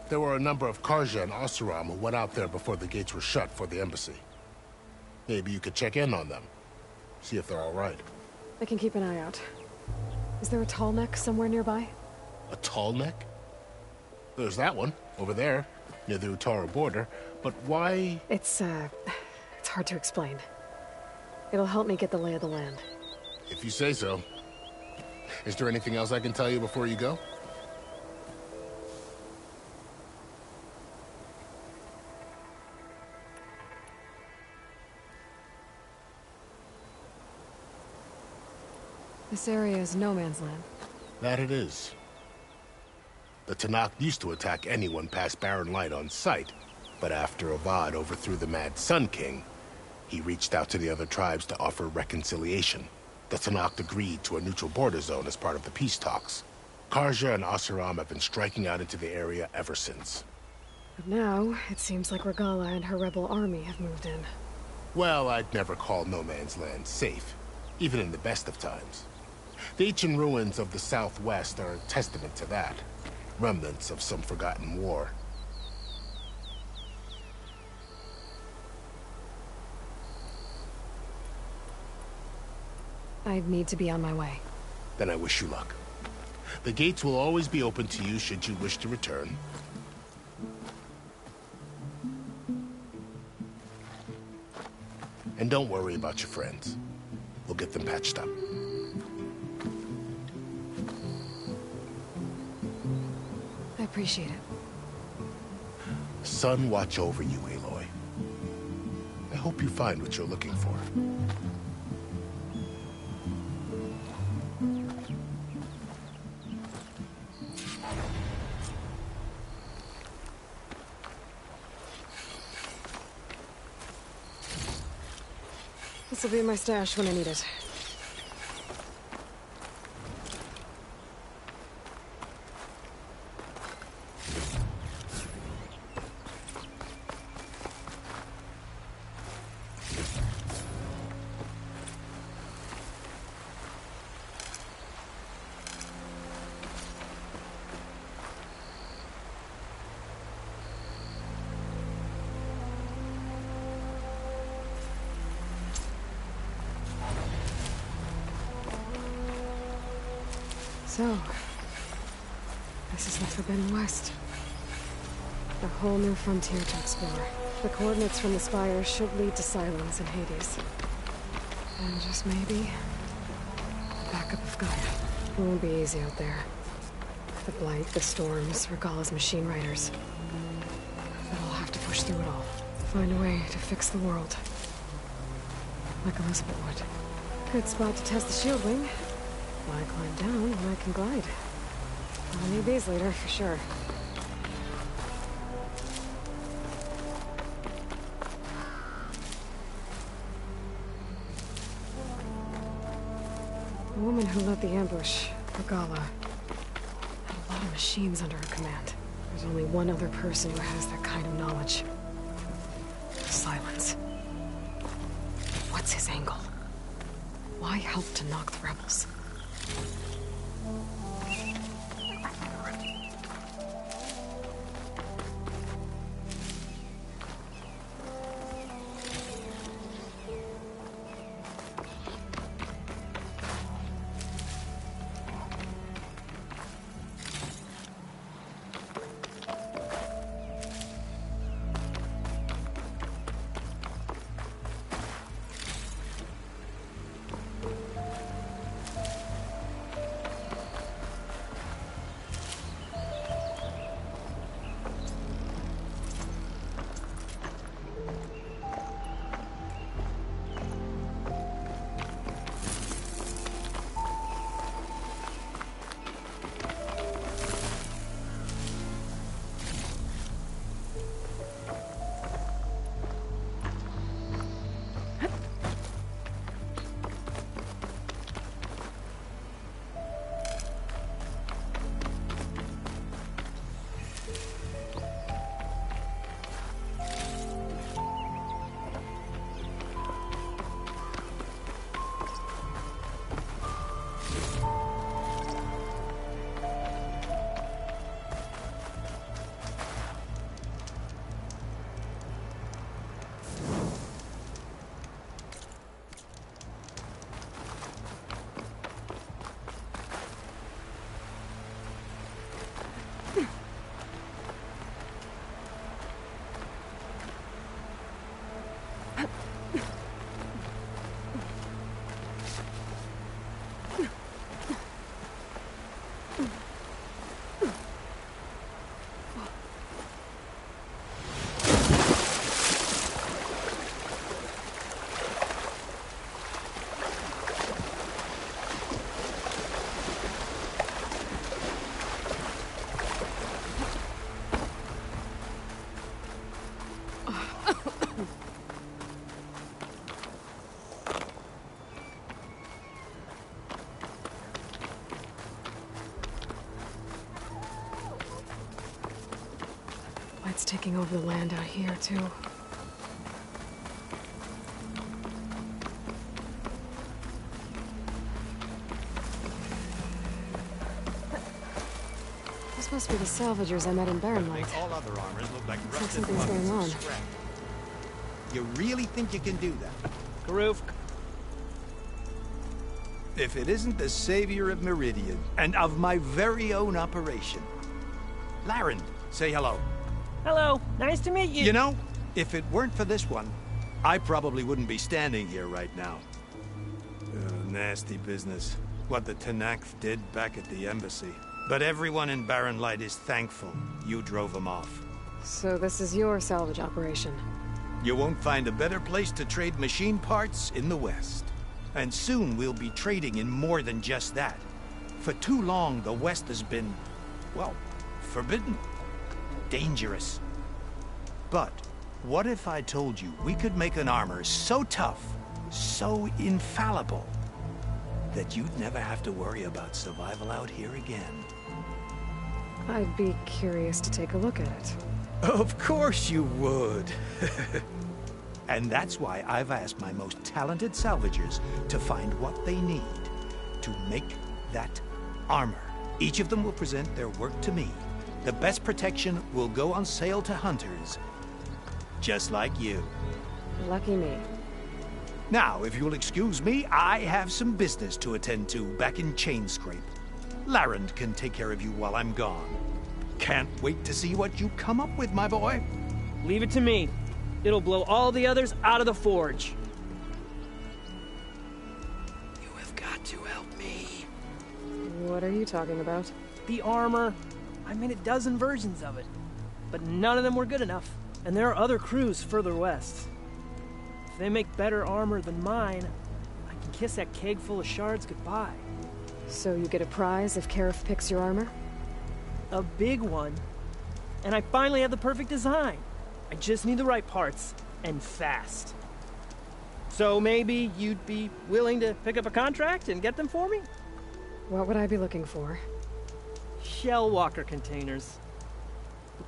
there were a number of Karja and Oseram who went out there before the gates were shut for the embassy. Maybe you could check in on them. See if they're all right. I can keep an eye out. Is there a tall neck somewhere nearby? A tall neck? There's that one, over there, near the Utaru border. But why? It's hard to explain. It'll help me get the lay of the land. If you say so. Is there anything else I can tell you before you go? This area is no man's land. That it is. The Tenakth used to attack anyone past Barren Light on sight, but after Avad overthrew the Mad Sun King, he reached out to the other tribes to offer reconciliation. The Tenakth agreed to a neutral border zone as part of the peace talks. Karja and Oseram have been striking out into the area ever since. But now, it seems like Regalla and her rebel army have moved in. Well, I'd never call no man's land safe, even in the best of times. The ancient ruins of the Southwest are a testament to that. Remnants of some forgotten war. I need to be on my way. Then I wish you luck. The gates will always be open to you should you wish to return. And don't worry about your friends. We'll get them patched up. I appreciate it. Sun watch over you, Aloy. I hope you find what you're looking for. This'll be in my stash when I need it. So, this is the Forbidden West. A whole new frontier to explore. The coordinates from the spire should lead to Silence and Hades. And just maybe, the backup of Gaia. It won't be easy out there. The blight, the storms, Regalla's machine riders. But I'll have to push through it all. Find a way to fix the world. Like Elizabeth would. Good spot to test the shield wing. Why climb down when I can glide? I'll need these later, for sure. woman who led the ambush, Regala, had a lot of machines under her command. There's only one other person who has that kind of knowledge. Silence. What's his angle? Why help to knock the rebels? It's taking over the land out here, too. This must be the salvagers I met in Barrenlight. All other armors look like Looks like rusted something's going on. scrap. You really think you can do that? Karuf. If it isn't the savior of Meridian, and of my very own operation. Laren, say hello. Hello, nice to meet you. You know, if it weren't for this one, I probably wouldn't be standing here right now. Nasty business. What the Tenakth did back at the embassy. But everyone in Barrenlight is thankful you drove them off. So this is your salvage operation? You won't find a better place to trade machine parts in the West. And soon we'll be trading in more than just that. For too long, the West has been, well, forbidden. Dangerous. But what if I told you we could make an armor so tough, so infallible, that you'd never have to worry about survival out here again? I'd be curious to take a look at it. Of course you would. And that's why I've asked my most talented salvagers to find what they need to make that armor. Each of them will present their work to me. The best protection will go on sale to hunters, just like you. Lucky me. Now, if you'll excuse me, I have some business to attend to back in Chainscrape. Laren can take care of you while I'm gone. Can't wait to see what you come up with, my boy. Leave it to me. It'll blow all the others out of the forge. You have got to help me. What are you talking about? The armor. I made a dozen versions of it, but none of them were good enough. And there are other crews further west. If they make better armor than mine, I can kiss that keg full of shards goodbye. So you get a prize if Karif picks your armor? A big one. And I finally have the perfect design. I just need the right parts, and fast. So maybe you'd be willing to pick up a contract and get them for me? What would I be looking for? Shell walker containers.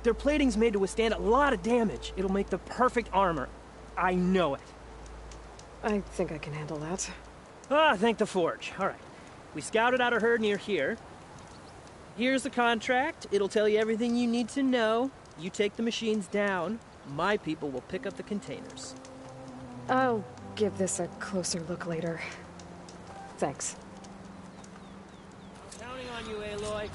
Their plating's made to withstand a lot of damage. It'll make the perfect armor. I know it. I think I can handle that. Ah, thank the Forge. All right. We scouted out a herd near here. Here's the contract. It'll tell you everything you need to know. You take the machines down. My people will pick up the containers. I'll give this a closer look later. Thanks. I'm counting on you, Aloy.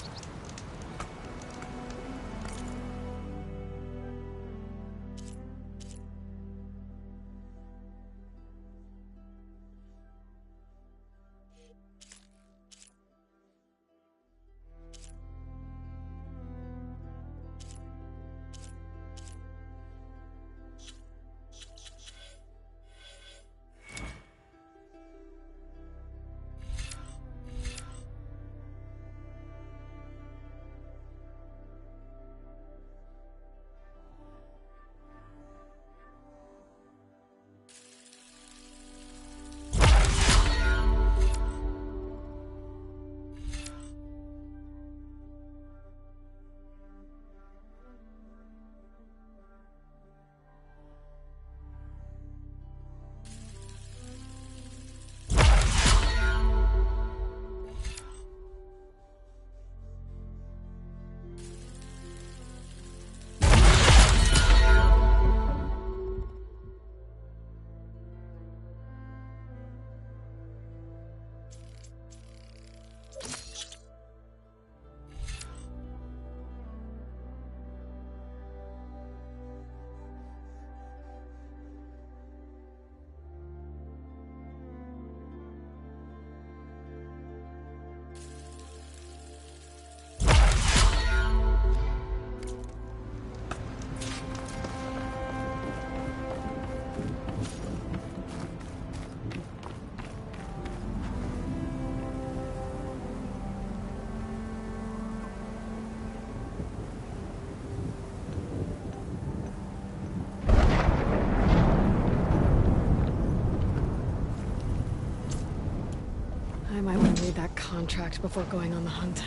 I might want to read that contract before going on the hunt.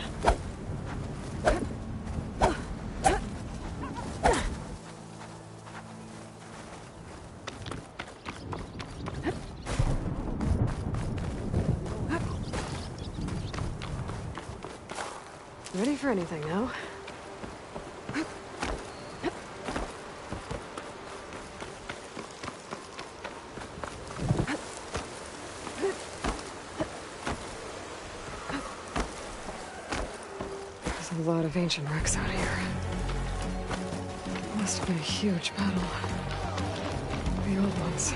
Ready for anything now? A lot of ancient wrecks out here. Must have been a huge battle. The old ones.